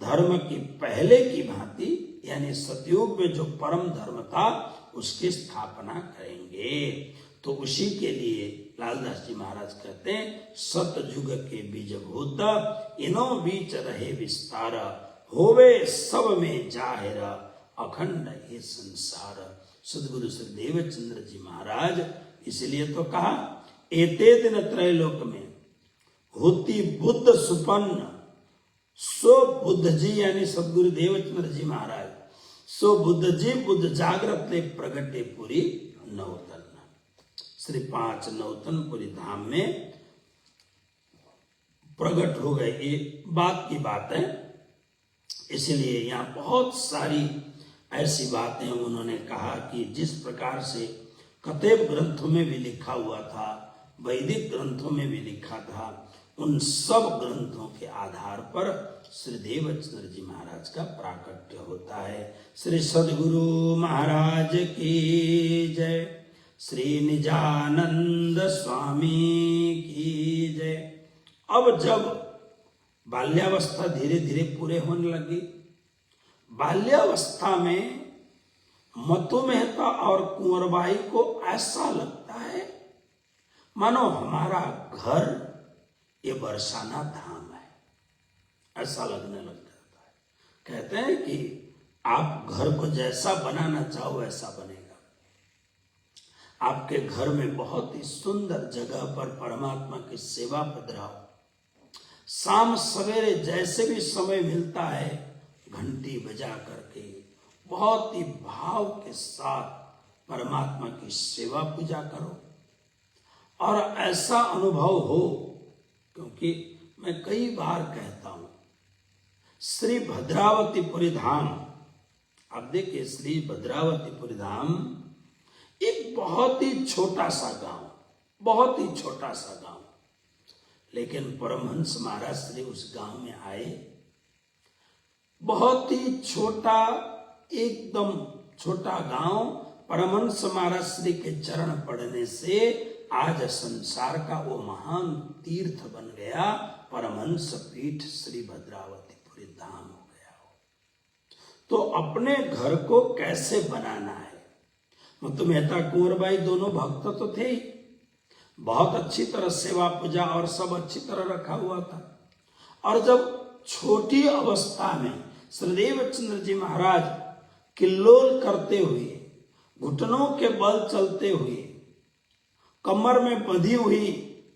A: धर्म की पहले की भांति यानी सतयुग में जो परम धर्म था उसकी स्थापना करेंगे। तो उसी के लिए लालदास जी महाराज कहते हैं सतयुग के बीजभूत इनो बीच रहे विस्तार होवे सब में जाहिर अखंड ये संसार। सद्गुरु श्री देवचंद्र जी महाराज इसलिए तो कहा एते दिन त्रैलोक में होती बुद्ध सुपन्न सो बुद्ध जी यानी सद्गुरु देवचंद्र जी महाराज सो बुद्ध जी बुद्ध जागृत ले प्रगटे पुरी नौतन। श्री 5 नौतनपुरी धाम में प्रकट हो गए, ये बात की बात है। इसलिए यहाँ बहुत सारी ऐसी बातें उन्होंने कहा कि जिस प्रकार से कतेब ग्रंथों में भी लिखा हुआ था, वैदिक ग्रंथों में भी लिखा था, उन सब ग्रंथों के आधार पर श्री देवचंद्र जी महाराज का प्राकट्य होता है। श्री सद्गुरु महाराज की जय, श्री निजानंद स्वामी की जय। अब जब बाल्यावस्था धीरे धीरे पूरे होने लगी, बाल्यावस्था में मतु मेहता और कुंवरबाई को ऐसा लगता है मानो हमारा घर ये बरसाना धाम है, ऐसा लगने लग जाता है। कहते हैं कि आप घर को जैसा बनाना चाहो वैसा बनेगा। आपके घर में बहुत ही सुंदर जगह पर परमात्मा की सेवा पधराओ, शाम सवेरे जैसे भी समय मिलता है घंटी बजा करके बहुत ही भाव के साथ परमात्मा की सेवा पूजा करो और ऐसा अनुभव हो। क्योंकि मैं कई बार कहता हूं श्री भद्रावतीपुरी धाम, आप देखिए श्री भद्रावतीपुरी धाम एक बहुत ही छोटा सा गांव, बहुत ही छोटा सा गांव, लेकिन परमहंस महाराज श्री उस गांव में आए। बहुत ही छोटा, एकदम छोटा गांव, परमहंस महाराज श्री के चरण पड़ने से आज संसार का वो महान तीर्थ बन गया, परमहंस पीठ श्री भद्रावतीपुरी धाम हो गया हो। तो अपने घर को कैसे बनाना है, मतु मेहता कुंवरबाई दोनों भक्त तो थे ही, बहुत अच्छी तरह सेवा पूजा और सब अच्छी तरह रखा हुआ था। और जब छोटी अवस्था में श्रीदेव चंद्र जी महाराज किल्लोल करते हुए, घुटनों के बल चलते हुए, कमर में बंधी हुई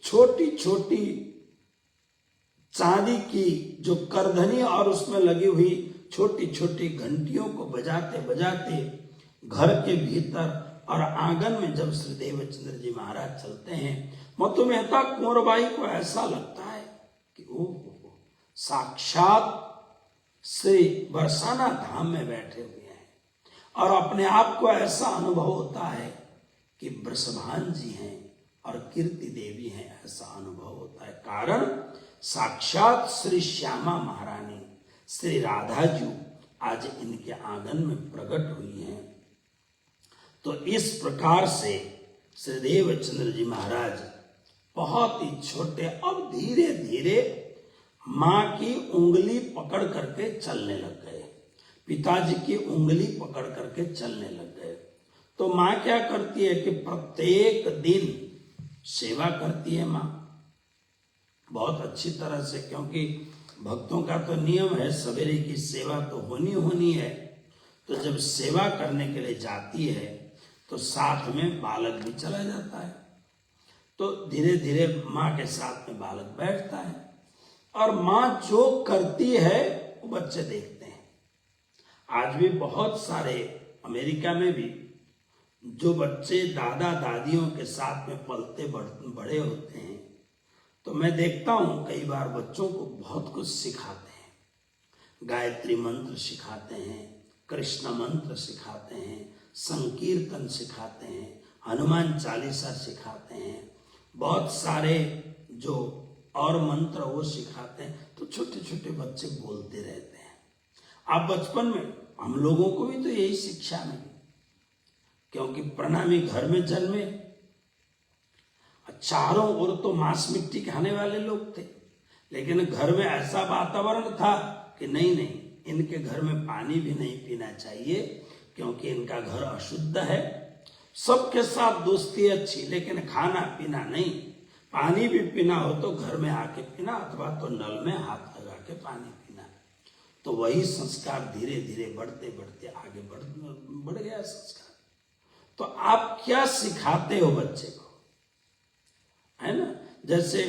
A: छोटी छोटी चांदी की जो करधनी और उसमें लगी हुई छोटी छोटी घंटियों को बजाते बजाते घर के भीतर और आंगन में जब श्री देवचंद्र जी महाराज चलते हैं, मतु मेहता कुंवरबाई को ऐसा लगता है कि ओ साक्षात श्री बरसाना धाम में बैठे हुए हैं। और अपने आप को ऐसा अनुभव होता है कि वृषभान जी हैं और कीर्ति देवी हैं, ऐसा अनुभव होता है। कारण साक्षात श्री श्यामा महारानी श्री राधा जी आज इनके आंगन में प्रकट हुई हैं। तो इस प्रकार से श्री देवचंद्र जी महाराज बहुत ही छोटे, अब धीरे धीरे माँ की उंगली पकड़ करके चलने लग गए, पिताजी की उंगली पकड़ करके चलने लग गए। तो माँ क्या करती है कि प्रत्येक दिन सेवा करती है माँ बहुत अच्छी तरह से, क्योंकि भक्तों का तो नियम है सवेरे की सेवा तो होनी है। तो जब सेवा करने के लिए जाती है तो साथ में बालक भी चला जाता है। तो धीरे धीरे माँ के साथ में बालक बैठता है और माँ जो करती है वो बच्चे देखते हैं। आज भी बहुत सारे अमेरिका में भी जो बच्चे दादा दादियों के साथ में पलते बड़े होते हैं, तो मैं देखता हूँ कई बार बच्चों को बहुत कुछ सिखाते हैं। गायत्री मंत्र सिखाते हैं, कृष्ण मंत्र सिखाते हैं, संकीर्तन सिखाते हैं, हनुमान चालीसा सिखाते हैं, बहुत सारे जो और मंत्र वो सिखाते हैं। तो छोटे छोटे बच्चे बोलते रहते हैं। आप बचपन में हम लोगों को भी तो यही शिक्षा मिली, क्योंकि प्रणामी घर में जन्मे, चारों ओर तो मांस मिट्टी खाने वाले लोग थे, लेकिन घर में ऐसा वातावरण था कि नहीं, इनके घर में पानी भी नहीं पीना चाहिए क्योंकि इनका घर अशुद्ध है। सबके साथ दोस्ती अच्छी, लेकिन खाना पीना नहीं। पानी भी पीना हो तो घर में आके पीना, अथवा तो नल में हाथ लगा के पानी पीना। तो वही संस्कार धीरे धीरे बढ़ते बढ़ते आगे बढ़ गया संस्कार। तो आप क्या सिखाते हो बच्चे को, है ना? जैसे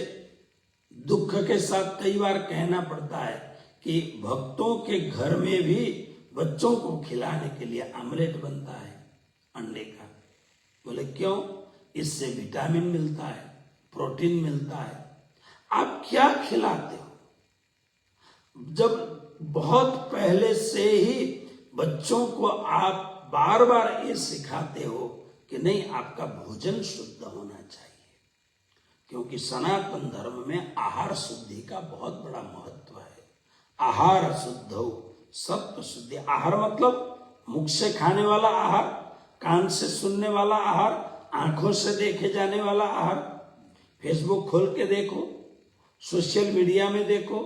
A: दुख के साथ कई बार कहना पड़ता है कि भक्तों के घर में भी बच्चों को खिलाने के लिए आमलेट बनता है अंडे का। बोले क्यों? इससे विटामिन मिलता है, प्रोटीन मिलता है। आप क्या खिलाते हो? जब बहुत पहले से ही बच्चों को आप बार बार ये सिखाते हो कि नहीं, आपका भोजन शुद्ध होना चाहिए, क्योंकि सनातन धर्म में आहार शुद्धि का बहुत बड़ा महत्व है। आहार शुद्ध हो, सत्व शुद्धि। आहार मतलब मुख से खाने वाला आहार, कान से सुनने वाला आहार, आंखों से देखे जाने वाला आहार। फेसबुक खोल के देखो, सोशल मीडिया में देखो,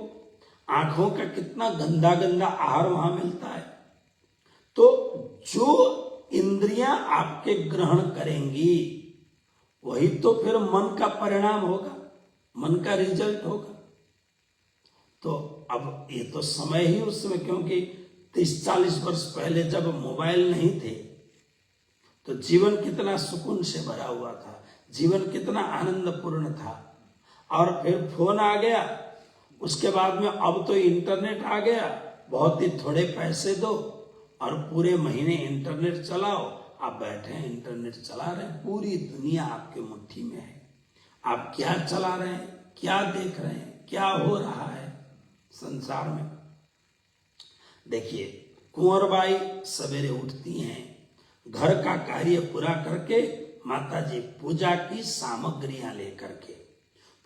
A: आंखों का कितना गंदा गंदा आहार वहां मिलता है। तो जो इंद्रियां आपके ग्रहण करेंगी वही तो फिर मन का परिणाम होगा, मन का रिजल्ट होगा। तो अब ये तो समय ही उस समय, क्योंकि 30-40 वर्ष पहले जब मोबाइल नहीं थे तो जीवन कितना सुकून से भरा हुआ था, जीवन कितना आनंदपूर्ण था। और फिर फोन आ गया, उसके बाद में अब तो इंटरनेट आ गया। बहुत ही थोड़े पैसे दो और पूरे महीने इंटरनेट चलाओ। आप बैठे हैं, इंटरनेट चला रहे हैं, पूरी दुनिया आपके मुट्ठी में है। आप क्या चला रहे हैं, क्या देख रहे हैं, क्या हो रहा है संसार में। देखिए, कुंवरबाई सवेरे उठती हैं, घर का कार्य पूरा करके माताजी पूजा की सामग्रियां लेकर के,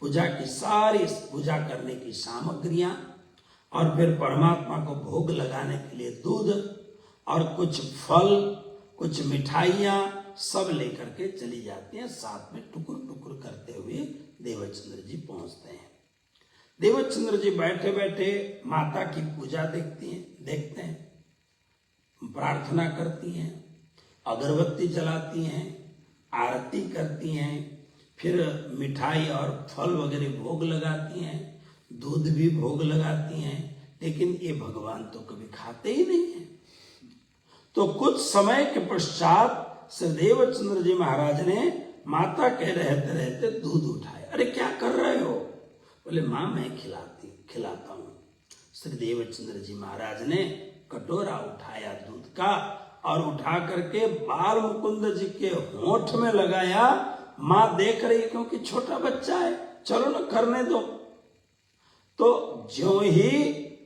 A: पूजा की सारी पूजा करने की सामग्रियां, और फिर परमात्मा को भोग लगाने के लिए दूध और कुछ फल, कुछ मिठाइयां सब लेकर के चली जाती हैं। साथ में टुकुर टुकुर करते हुए देवचंद्र जी पहुंचते हैं। देवचंद्र जी बैठे बैठे माता की पूजा देखते हैं, प्रार्थना करती हैं, अगरबत्ती जलाती हैं, आरती करती हैं, फिर मिठाई और फल वगैरह भोग लगाती हैं, दूध भी भोग लगाती हैं। लेकिन ये भगवान तो कभी खाते ही नहीं है। तो कुछ समय के पश्चात श्री देवचंद्र जी महाराज ने माता के रहते रहते दूध उठाया। अरे क्या कर रहे हो? बोले माँ मैं खिलाता हूँ। श्री देवचंद्र जी महाराज ने कटोरा उठाया दूध का और उठा करके बाल मुकुंद जी के होंठ में लगाया। माँ देख रही, क्योंकि छोटा बच्चा है, चलो ना करने दो। तो ज्यों ही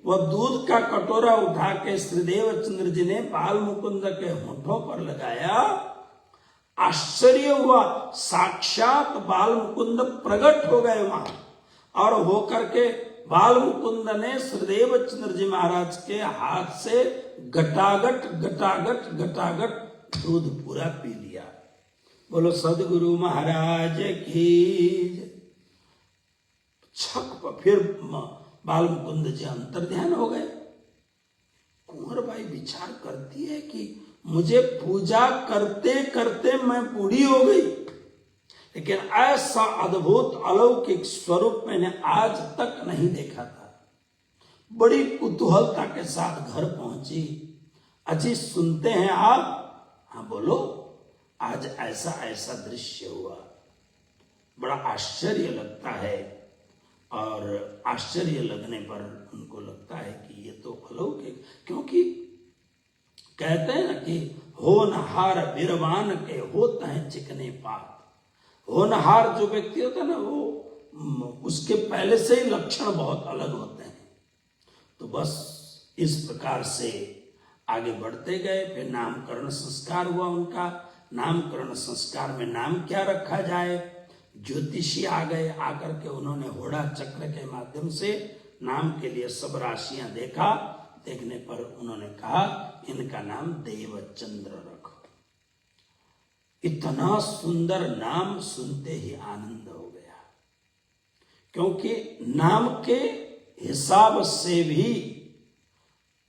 A: वह दूध का कटोरा उठा के श्री देवचंद्र जी ने बाल मुकुंद के होठों पर लगाया, आश्चर्य हुआ। साक्षात बाल मुकुंद प्रकट हो गए वहां, और होकर के बाल मुकुंद ने श्री देवचंद्र जी महाराज के हाथ से गटागट गटागट गटागट दूध पूरा पी लिया। बोलो सदगुरु महाराज की। छक पर फिर बाल मुकुंद जी अंतर ध्यान हो गए। कुंवर बाई विचार करती है कि मुझे पूजा करते करते मैं बूढ़ी हो गई, लेकिन ऐसा अद्भुत अलौकिक स्वरूप मैंने आज तक नहीं देखा था। बड़ी कुतूहलता के साथ घर पहुंची। अजी सुनते हैं आप? हाँ बोलो। आज ऐसा ऐसा दृश्य हुआ, बड़ा आश्चर्य लगता है। और आश्चर्य लगने पर उनको लगता है कि ये तो अलौकिक, क्योंकि कहते हैं ना कि होनहार बिरवान के होते हैं चिकने पात। होनहार जो व्यक्ति होता है ना, वो उसके पहले से ही लक्षण बहुत अलग होते हैं। तो बस इस प्रकार से आगे बढ़ते गए। फिर नामकरण संस्कार हुआ उनका। नामकरण संस्कार में नाम क्या रखा जाए, ज्योतिषी आ गए। आकर के उन्होंने होड़ा चक्र के माध्यम से नाम के लिए सब राशियां देखा। देखने पर उन्होंने कहा इनका नाम देवचंद्र रखो। इतना सुंदर नाम सुनते ही आनंद हो गया, क्योंकि नाम के हिसाब से भी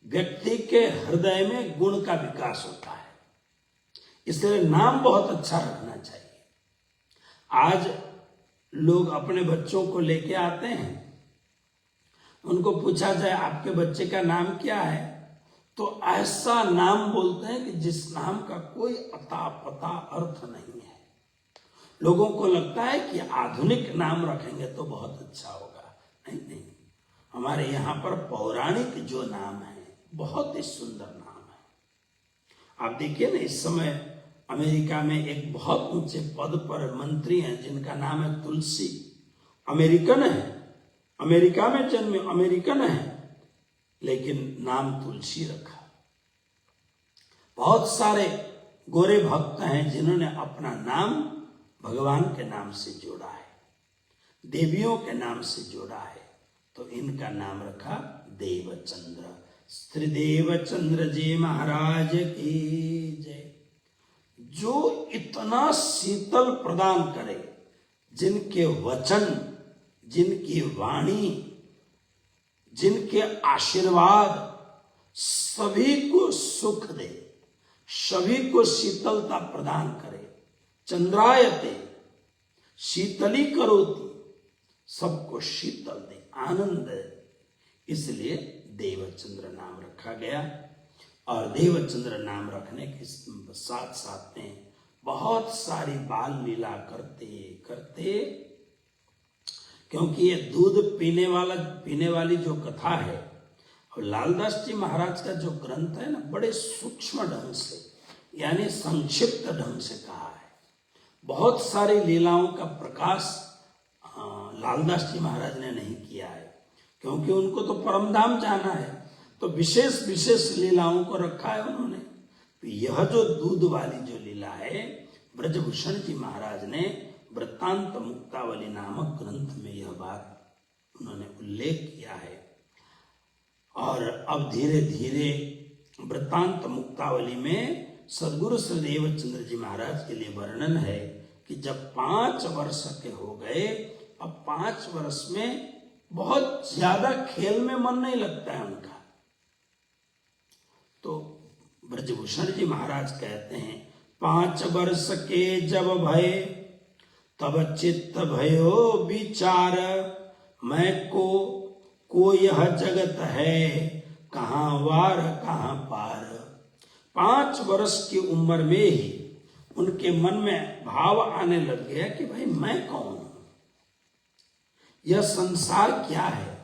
A: व्यक्ति के हृदय में गुण का विकास होता है। इसलिए नाम बहुत अच्छा रखना चाहिए। आज लोग अपने बच्चों को लेके आते हैं, उनको पूछा जाए आपके बच्चे का नाम क्या है, तो ऐसा नाम बोलते हैं कि जिस नाम का कोई अता पता अर्थ नहीं है। लोगों को लगता है कि आधुनिक नाम रखेंगे तो बहुत अच्छा होगा। नहीं नहीं, हमारे यहाँ पर पौराणिक जो नाम है बहुत ही सुंदर नाम है। आप देखिए ना, इस समय अमेरिका में एक बहुत ऊंचे पद पर मंत्री हैं जिनका नाम है तुलसी। अमेरिकन है, अमेरिका में जन्मे, अमेरिकन है, लेकिन नाम तुलसी रखा। बहुत सारे गोरे भक्त हैं जिन्होंने अपना नाम भगवान के नाम से जोड़ा है, देवियों के नाम से जोड़ा है। तो इनका नाम रखा देवचंद्र। श्री देवचंद्र जी महाराज की जय। जो इतना शीतल प्रदान करे, जिनके वचन, जिनकी वाणी, जिनके आशीर्वाद सभी को सुख दे, सभी को शीतलता प्रदान करे। चंद्रायते शीतली करोति, सबको शीतल दे, आनंद दे। इसलिए देवचंद्र नाम रखा गया। और देवचंद्र नाम रखने के साथ साथ में बहुत सारी बाल लीला करते करते, क्योंकि ये दूध पीने वाली जो कथा है, और लालदास जी महाराज का जो ग्रंथ है ना, बड़े सूक्ष्म ढंग से यानी संक्षिप्त ढंग से कहा है। बहुत सारी लीलाओं का प्रकाश लालदास जी महाराज ने नहीं किया है, क्योंकि उनको तो परमधाम जाना है। तो विशेष विशेष लीलाओं को रखा है उन्होंने। तो यह जो दूध वाली जो लीला है, ब्रजभूषण जी महाराज ने वृत्तांत मुक्तावली नामक ग्रंथ में यह बात उन्होंने उल्लेख किया है। और अब धीरे धीरे वृत्तांत मुक्तावली में सदगुरु श्री देवचंद्र जी महाराज के लिए वर्णन है कि जब 5 वर्ष के हो गए, अब 5 वर्ष में बहुत ज्यादा खेल में मन नहीं लगता है उनका। तो ब्रजभूषण जी महाराज कहते हैं, 5 वर्ष के जब भय तब चित्त भयो विचार, मैं को यह जगत है कहाँ वार कहाँ पार। 5 वर्ष की उम्र में ही उनके मन में भाव आने लग गया कि भाई मैं कौन हूं, यह संसार क्या है,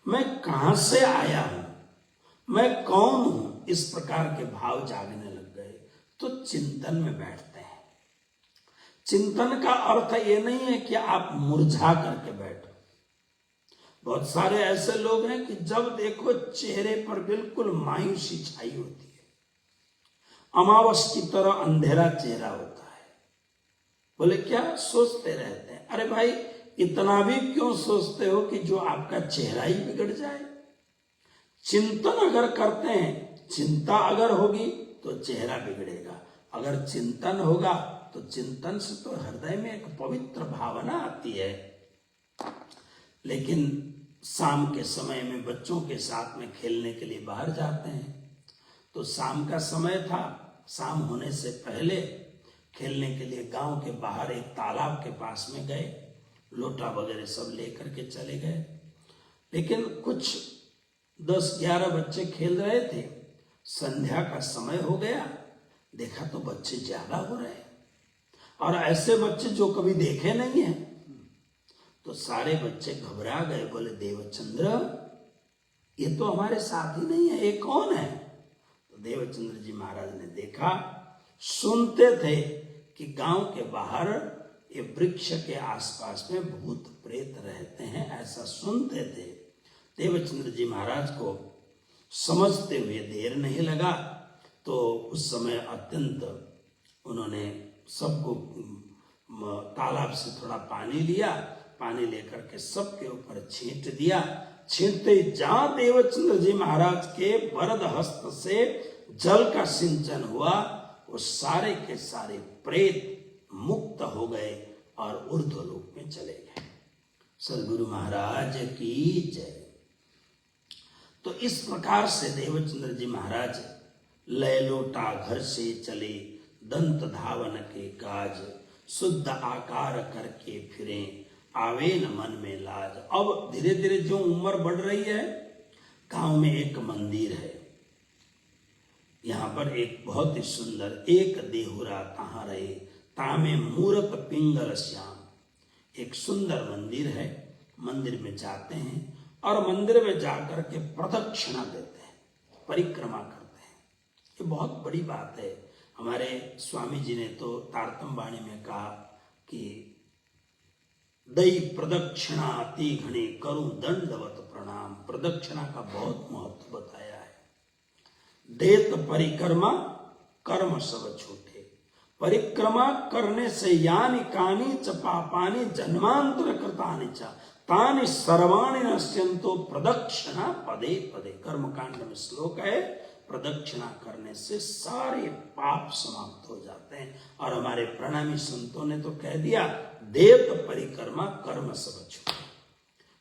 A: मैं कहां से आया हूं, मैं कौन हूं। इस प्रकार के भाव जागने लग गए। तो चिंतन में बैठते हैं। चिंतन का अर्थ ये नहीं है कि आप मुरझा करके बैठो। बहुत सारे ऐसे लोग हैं कि जब देखो चेहरे पर बिल्कुल मायूसी छाई होती है, अमावस की तरह अंधेरा चेहरा होता है। बोले क्या सोचते रहते हैं? अरे भाई, इतना भी क्यों सोचते हो कि जो आपका चेहरा ही बिगड़ जाए। चिंतन अगर करते हैं, चिंता अगर होगी तो चेहरा बिगड़ेगा, अगर चिंतन होगा तो चिंतन से तो हृदय में एक पवित्र भावना आती है। लेकिन शाम के समय में बच्चों के साथ में खेलने के लिए बाहर जाते हैं, तो शाम का समय था, शाम होने से पहले खेलने के लिए गांव के बाहर एक तालाब के पास में गए, लोटा वगैरह सब लेकर के चले गए। लेकिन कुछ 10-11 बच्चे खेल रहे थे, संध्या का समय हो गया, देखा तो बच्चे ज्यादा हो रहे हैं, और ऐसे बच्चे जो कभी देखे नहीं है। तो सारे बच्चे घबरा गए, बोले देवचंद्र ये तो हमारे साथ ही नहीं है, ये कौन है? तो देवचंद्र जी महाराज ने देखा, सुनते थे कि गांव के बाहर ये वृक्ष के आसपास में भूत प्रेत रहते हैं, ऐसा सुनते थे। देवचंद्र जी महाराज को समझते हुए देर नहीं लगा, तो उस समय अत्यंत उन्होंने सबको तालाब से थोड़ा पानी लिया, पानी लेकर के सबके ऊपर छींट दिया। छींटते जहां देवचंद्र जी महाराज के वरद हस्त से जल का सिंचन हुआ, वो सारे के सारे प्रेत मुक्त हो गए और ऊर्ध्वलोक में चले गए। सद्गुरु महाराज की जय। तो इस प्रकार से देवचंद्र जी महाराज लय लोटा घर से चले, दंत धावन के काज, शुद्ध आकार करके फिरे, आवे न मन में लाज। अब धीरे धीरे जो उम्र बढ़ रही है, गांव में एक मंदिर है, यहाँ पर एक बहुत ही सुंदर, एक देहुरा तहाँ रहे तामे मूरत पिंगल श्याम, एक सुंदर मंदिर है। मंदिर में जाते हैं और मंदिर में जाकर के प्रदक्षिणा देते हैं, परिक्रमा करते हैं। ये बहुत बड़ी बात है। हमारे स्वामी जी ने तो तारतम वाणी में कहा कि दई प्रदक्षिणा अति घने करूं दंडवत प्रणाम। प्रदक्षिणा का बहुत महत्व बताया है। देत परिक्रमा कर्म सब छूटे। परिक्रमा करने से यानी कानी च पापानि जन्मांतर कृतानि च तानि सर्वाणि नश्यन्तो प्रदक्षिणा पदे पदे। कर्मकांड में श्लोक है, प्रदक्षिणा करने से सारे पाप समाप्त हो जाते हैं। और हमारे प्रणामी संतों ने तो कह दिया, देत परिक्रमा कर्म सब छूटे।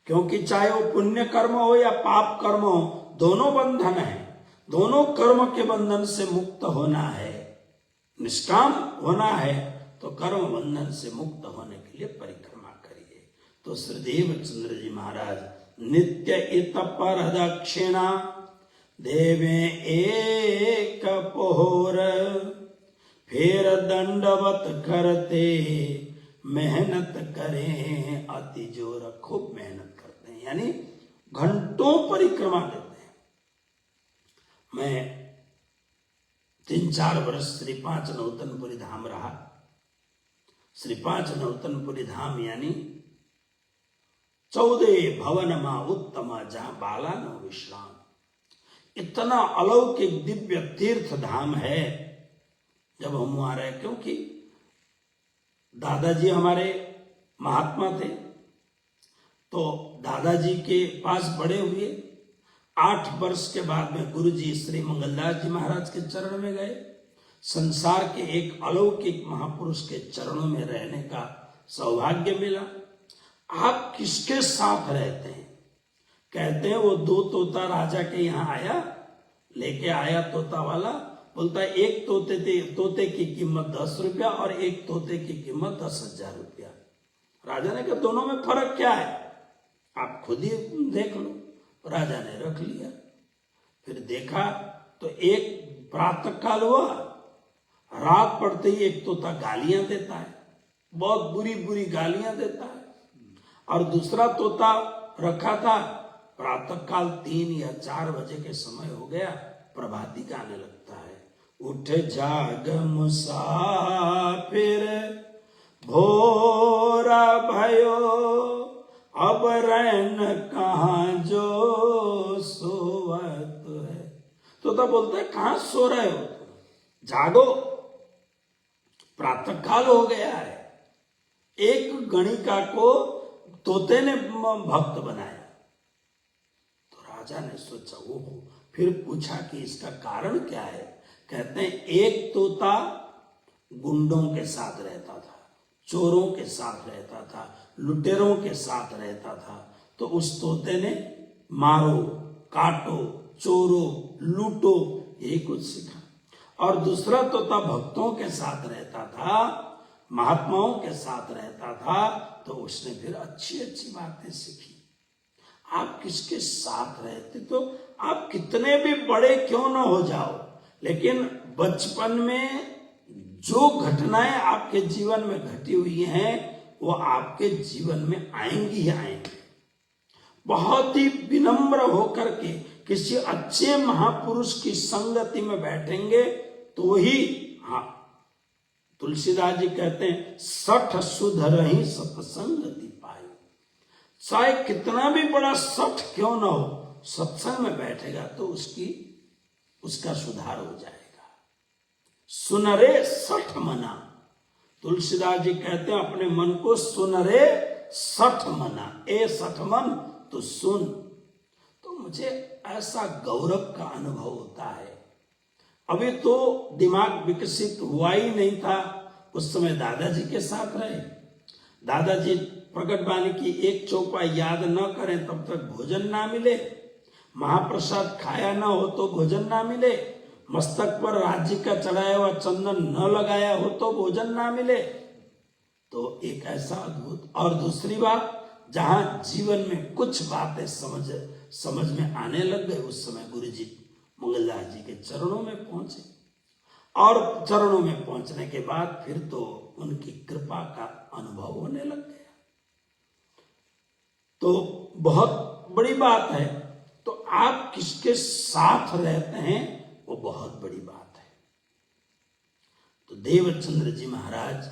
A: क्योंकि चाहे वो पुण्य कर्म हो या पाप कर्म हो, दोनों बंधन है। दोनों कर्म के बंधन से मुक्त होना है, निष्काम होना है, तो कर्म बंधन से मुक्त होने के लिए परिक्रमा करिए। तो श्री देवचंद्र जी महाराज नित्य इत पर दक्षिणा देवे एक पोहर, फिर दंडवत करते मेहनत करें अति जोर। खूब मेहनत करते हैं, यानी घंटों परिक्रमा देते हैं। मैं 3-4 वर्ष श्री 5 नौतनपुरी धाम रहा। श्री 5 नौतनपुरी धाम यानी 14 भवन मां उत्तम, जहां बाला नो विश्राम। इतना अलौकिक दिव्य तीर्थ धाम है। जब हम वहां रहे, क्योंकि दादाजी हमारे महात्मा थे, तो दादाजी के पास बड़े हुए। 8 वर्ष के बाद में गुरुजी श्री मंगलदास जी महाराज के चरण में गए। संसार के एक अलौकिक महापुरुष के चरणों में रहने का सौभाग्य मिला। आप किसके साथ रहते हैं? कहते हैं वो 2 तोता राजा के यहाँ आया, लेके आया तोता वाला। बोलता है एक तोते की कीमत 10 रुपया और एक तोते की कीमत 10,000 रुपया। राजा ने कहा दोनों में फर्क क्या है, आप खुद ही देख लो। राजा ने रख लिया। फिर देखा तो एक प्रातः काल हुआ, रात पड़ते ही एक तोता गालियां देता है, बहुत बुरी बुरी गालियां देता है। और दूसरा तोता रखा था, प्रातः काल 3 या 4 बजे के समय हो गया, प्रभाती गाने लगता है। उठ जाग मुसाफिर भोरा भयो, अब रैन कहाँ जो सोवत है। तोता बोलता है कहां सो रहे हो, जागो, प्रातः काल हो गया है। एक गणिका को तोते ने भक्त बनाया। तो राजा ने सोचा, ओहो। फिर पूछा कि इसका कारण क्या है। कहते हैं एक तोता गुंडों के साथ रहता था, चोरों के साथ रहता था, लुटेरों के साथ रहता था, तो उस तोते ने मारो, काटो, चोरो, लूटो, यही कुछ सीखा। और दूसरा तोता भक्तों के साथ रहता था, महात्माओं के साथ रहता था, तो उसने फिर अच्छी अच्छी बातें सीखी। आप किसके साथ रहते, तो आप कितने भी बड़े क्यों ना हो जाओ, लेकिन बचपन में जो घटनाएं आपके जीवन में घटी हुई हैं वो आपके जीवन में आएंगी ही आएंगी। बहुत ही विनम्र होकर के किसी अच्छे महापुरुष की संगति में बैठेंगे तो ही, हाँ, तुलसीदास जी कहते हैं, सठ सुधरहि सत्संगति पाई। चाहे कितना भी बड़ा सठ क्यों ना हो, सत्संग में बैठेगा तो उसका सुधार हो जाएगा। सुनरे सठ मना, तुलसीदास जी कहते हैं अपने मन को सुनरे सठ मना, ए सठ मन तो सुन। तो मुझे ऐसा गौरव का अनुभव होता है। अभी तो दिमाग विकसित हुआ ही नहीं था, उस समय दादाजी के साथ रहे। दादाजी प्रकट बानी की एक चौपाई याद न करें तब तक भोजन ना मिले, महाप्रसाद खाया ना हो तो भोजन ना मिले, मस्तक पर राज्य का चढ़ाया हुआ चंदन न लगाया हो तो भोजन ना मिले। तो एक ऐसा अद्भुत। और दूसरी बात, जहां जीवन में कुछ बातें समझ में आने लग गए, उस समय गुरुजी मंगलदास जी के चरणों में पहुंचे, और चरणों में पहुंचने के बाद फिर तो उनकी कृपा का अनुभव होने लग गया। तो बहुत बड़ी बात है। तो आप किसके साथ रहते हैं वो बहुत बड़ी बात है। तो देवचंद्र जी महाराज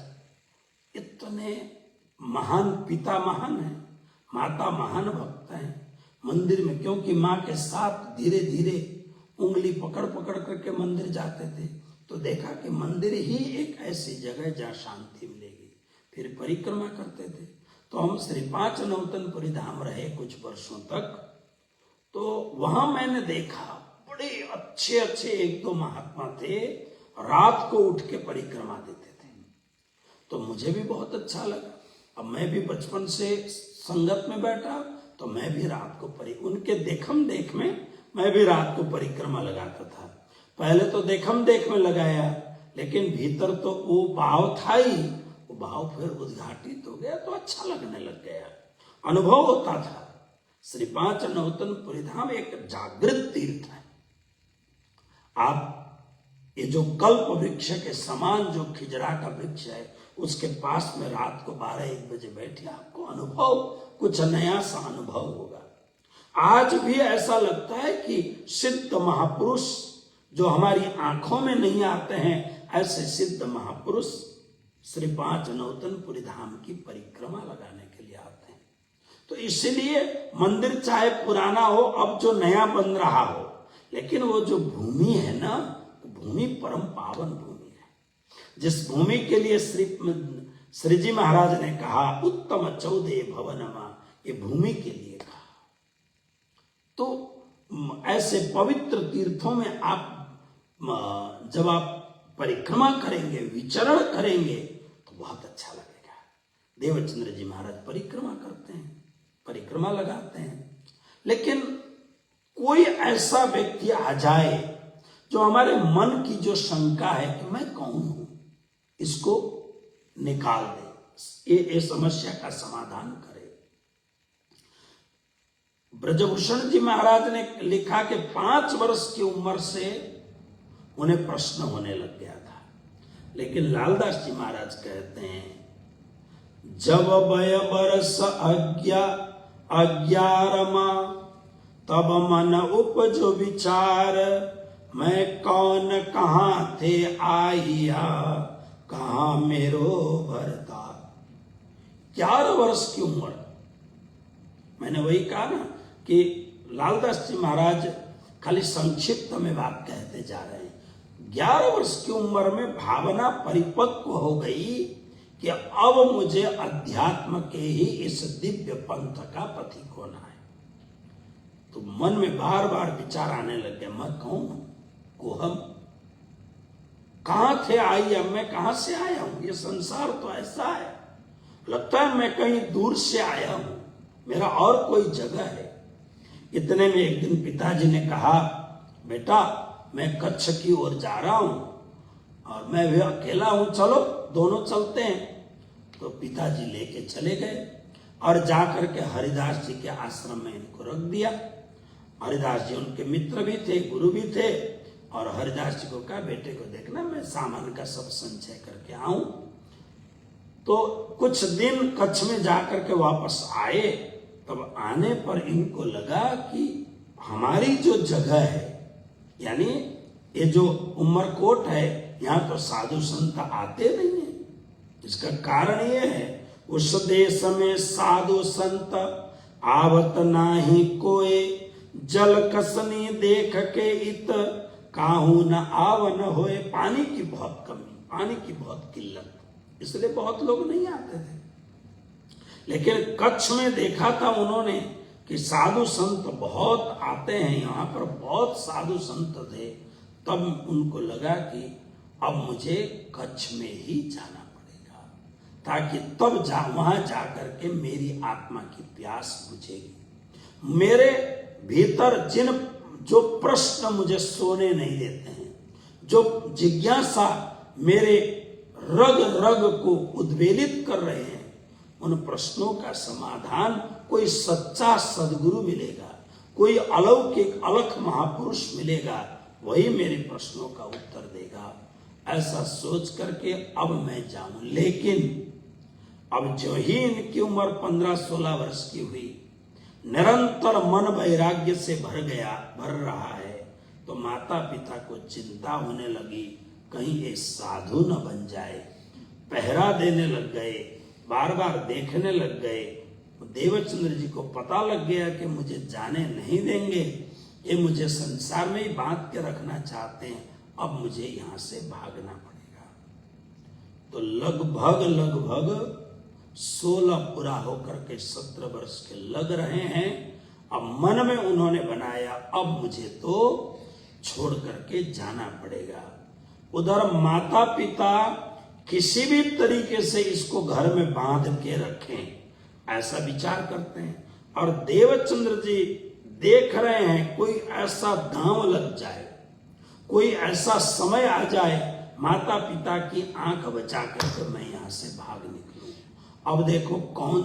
A: इतने महान पिता महान है, माता महान भक्त है मंदिर में, क्योंकि माँ के साथ धीरे धीरे उंगली पकड़ पकड़ करके मंदिर जाते थे। तो देखा कि मंदिर ही एक ऐसी जगह जहाँ शांति मिलेगी। फिर परिक्रमा करते थे। तो हम श्री पांच नौतनपुरी धाम रहे कुछ वर्षों तक। तो वहां मैंने देखा बड़े अच्छे अच्छे एक दो महात्मा थे, रात को उठ के परिक्रमा देते थे। तो मुझे भी बहुत अच्छा लगा। अब मैं भी बचपन से संगत में बैठा, तो मैं भी रात को उनके देखम देख में मैं भी रात को परिक्रमा लगाता था। पहले तो देखम देख में लगाया, लेकिन भीतर तो वो भाव था ही, वो भाव फिर उद्घाटित हो गया तो अच्छा लगने लग गया, अनुभव होता था। श्री पांच नौतनपुरी धाम एक जागृत तीर्थ है। आप ये जो कल्प वृक्ष के समान जो खिजरा का वृक्ष है, उसके पास में रात को 12-1 बजे बैठे, आपको अनुभव कुछ नया सा अनुभव होगा। आज भी ऐसा लगता है कि सिद्ध महापुरुष जो हमारी आंखों में नहीं आते हैं, ऐसे सिद्ध महापुरुष श्री पांच नौतनपुरी धाम की परिक्रमा लगाने के लिए आते हैं। तो इसलिए मंदिर चाहे पुराना हो, अब जो नया बन रहा हो, लेकिन वो जो भूमि है ना, भूमि परम पावन भूमि है। जिस भूमि के लिए श्री जी महाराज ने कहा उत्तम 14 भवनमा, ये भूमि के लिए कहा। तो ऐसे पवित्र तीर्थों में आप जब आप परिक्रमा करेंगे, विचरण करेंगे, तो बहुत अच्छा लगेगा। देवचंद्र जी महाराज परिक्रमा करते हैं, परिक्रमा लगाते हैं। लेकिन कोई ऐसा व्यक्ति आ जाए जो हमारे मन की जो शंका है कि मैं कौन हूं, इसको निकाल दे, ये समस्या का समाधान करे। ब्रजभूषण जी महाराज ने लिखा कि 5 वर्ष की उम्र से उन्हें प्रश्न होने लग गया था, लेकिन लालदास जी महाराज कहते हैं, जब 2 बरस 11 तब मन उपजो विचार, मैं कौन कहाँ थे आइया, कहाँ मेरो भरता। 11 वर्ष की उम्र, मैंने वही कहा ना कि लालदास जी महाराज खाली संक्षिप्त में बात कहते जा रहे हैं। 11 वर्ष की उम्र में भावना परिपक्व हो गई कि अब मुझे अध्यात्म के ही इस दिव्य पंथ का पथिक होना है। तो मन में बार बार विचार आने लग गया, मैं कौन हूं, को हम कहां थे आई, अब मैं कहां से आया हूं? ये संसार तो ऐसा है, लगता है मैं कहीं दूर से आया हूं, मेरा और कोई जगह है। इतने में एक दिन पिताजी ने कहा, बेटा मैं कच्छ की ओर जा रहा हूं और मैं भी अकेला हूं, चलो दोनों चलते हैं। तो पिताजी लेके चले गए और जाकर के हरिदास जी के आश्रम में इनको रख दिया। हरिदास जी उनके मित्र भी थे, गुरु भी थे, और हरिदास जी को कहा, बेटे को देखना मैं सामान का सब संचय करके आऊं। तो कुछ दिन कच्छ में जाकर के वापस आए, तब आने पर इनको लगा कि हमारी जो जगह है, यानी ये जो उमरकोट है, यहां तो साधु संत आते नहीं है। इसका कारण ये है, उस देश में साधु संत आवत नाही कोई, जल कसनी देख के इत काहू न आवन होए। पानी की बहुत कमी, पानी की बहुत किल्लत, इसलिए बहुत लोग नहीं आते थे। लेकिन कच्छ में देखा था उन्होंने कि साधु संत बहुत आते हैं, यहाँ पर बहुत साधु संत थे। तब उनको लगा कि अब मुझे कच्छ में ही जाना पड़ेगा, ताकि तब वहां जाकर के मेरी आत्मा की प्यास बुझेगी। मेरे भीतर जो प्रश्न मुझे सोने नहीं देते हैं, जो जिज्ञासा मेरे रग रग को उद्वेलित कर रहे हैं, उन प्रश्नों का समाधान कोई सच्चा सदगुरु मिलेगा, कोई अलौकिक अलख महापुरुष मिलेगा, वही मेरे प्रश्नों का उत्तर देगा। ऐसा सोच करके अब मैं जाऊं। लेकिन अब जो ही इनकी उम्र 15-16 वर्ष की हुई, निरंतर मन वैराग्य से भर रहा है, तो माता पिता को चिंता होने लगी, कहीं ये साधु न बन जाए। पहरा देने लग गए, बार बार देखने लग गए। देवचंद्र जी को पता लग गया कि मुझे जाने नहीं देंगे, ये मुझे संसार में ही बांध के रखना चाहते हैं, अब मुझे यहां से भागना पड़ेगा। तो लगभग 16 पूरा होकर के 17 वर्ष के लग रहे हैं। अब मन में उन्होंने बनाया, अब मुझे तो छोड़ करके जाना पड़ेगा। उधर माता पिता किसी भी तरीके से इसको घर में बांध के रखें, ऐसा विचार करते हैं। और देवचंद्र जी देख रहे हैं कोई ऐसा दांव लग जाए, कोई ऐसा समय आ जाए, माता पिता की आंख बचा करके मैं यहां से भाग निकलूं। अब देखो कौन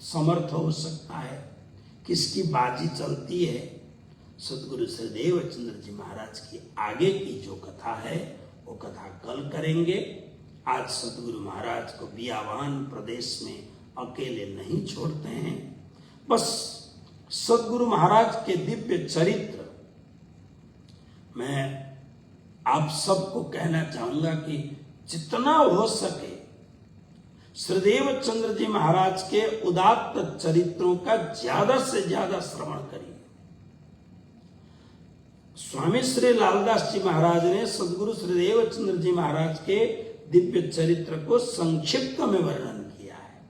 A: समर्थ हो सकता है, किसकी बाजी चलती है। सदगुरु श्री देवचंद्र जी महाराज की आगे की जो कथा है, वो कथा कल करेंगे। आज सदगुरु महाराज को बियावान प्रदेश में अकेले नहीं छोड़ते हैं। बस सदगुरु महाराज के दिव्य चरित्र मैं आप सबको कहना चाहूंगा कि जितना हो सके श्री देवचंद्र जी महाराज के उदात्त चरित्रों का ज्यादा से ज्यादा श्रवण करिए। स्वामी श्री लालदास जी महाराज ने सदगुरु श्री देवचंद्र जी महाराज के दिव्य चरित्र को संक्षिप्त में वर्णन किया है,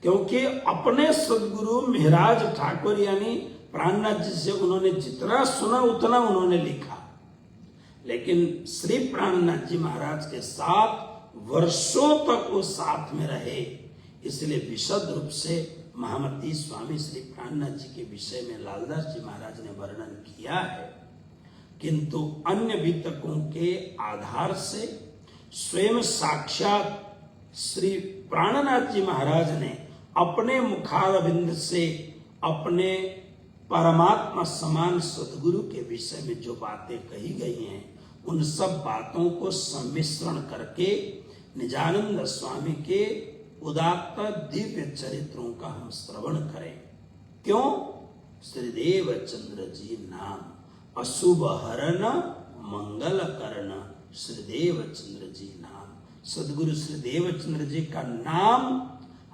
A: क्योंकि अपने सदगुरु महाराज ठाकुर यानी प्राणनाथ जी से उन्होंने जितना सुना उतना उन्होंने लिखा। लेकिन श्री प्राणनाथ जी महाराज के साथ वर्षों तक वो साथ में रहे, इसलिए विशद रूप से महामती स्वामी श्री प्राणनाथ जी के विषय में लालदास जी महाराज ने वर्णन किया है। किंतु अन्य वितकों के आधार से स्वयं साक्षात श्री प्राणनाथ जी महाराज ने अपने मुखारविंद से अपने परमात्मा समान सदगुरु के विषय में जो बातें कही गई हैं, उन सब बातों को सम्मिश्रण करके निजानंद स्वामी के उदात्त दिव्य चरित्रों का हम श्रवण करें। क्यों? श्री देवचंद्र जी नाम अशुभ हरण मंगल करण, श्री देवचंद्र जी नाम। सदगुरु श्री देवचंद्र जी का नाम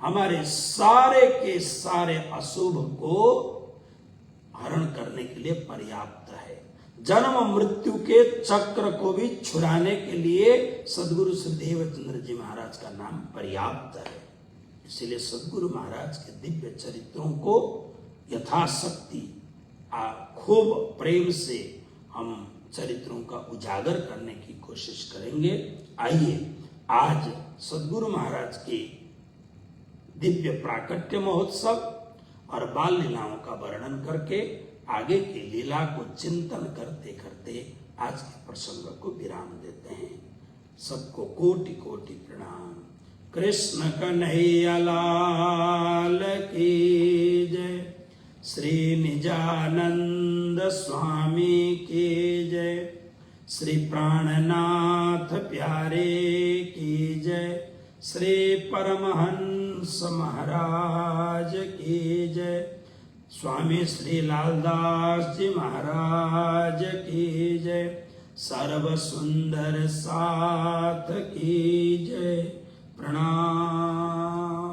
A: हमारे सारे के सारे अशुभ को हरण करने के लिए पर्याप्त है। जन्म मृत्यु के चक्र को भी छुड़ाने के लिए सदगुरु श्री देवचंद्र जी महाराज का नाम पर्याप्त है। इसलिए सदगुरु महाराज के दिव्य चरित्रों को यथाशक्ति खूब प्रेम से हम चरित्रों का उजागर करने की कोशिश करेंगे। आइए आज सद्गुरु महाराज की दिव्य प्राकट्य महोत्सव और बाल लीलाओं का वर्णन करके आगे की लीला को चिंतन करते करते आज के प्रसंग को विराम देते हैं। सबको कोटि कोटि प्रणाम। कृष्ण कन्हैया लाल की जय, श्री निजानंद स्वामी की जय, श्री प्राणनाथ प्यारे की जय, श्री परमहंस महाराज की जय, स्वामी श्री लालदास जी महाराज की जय, सर्व सुंदर साथ की जय। प्रणाम।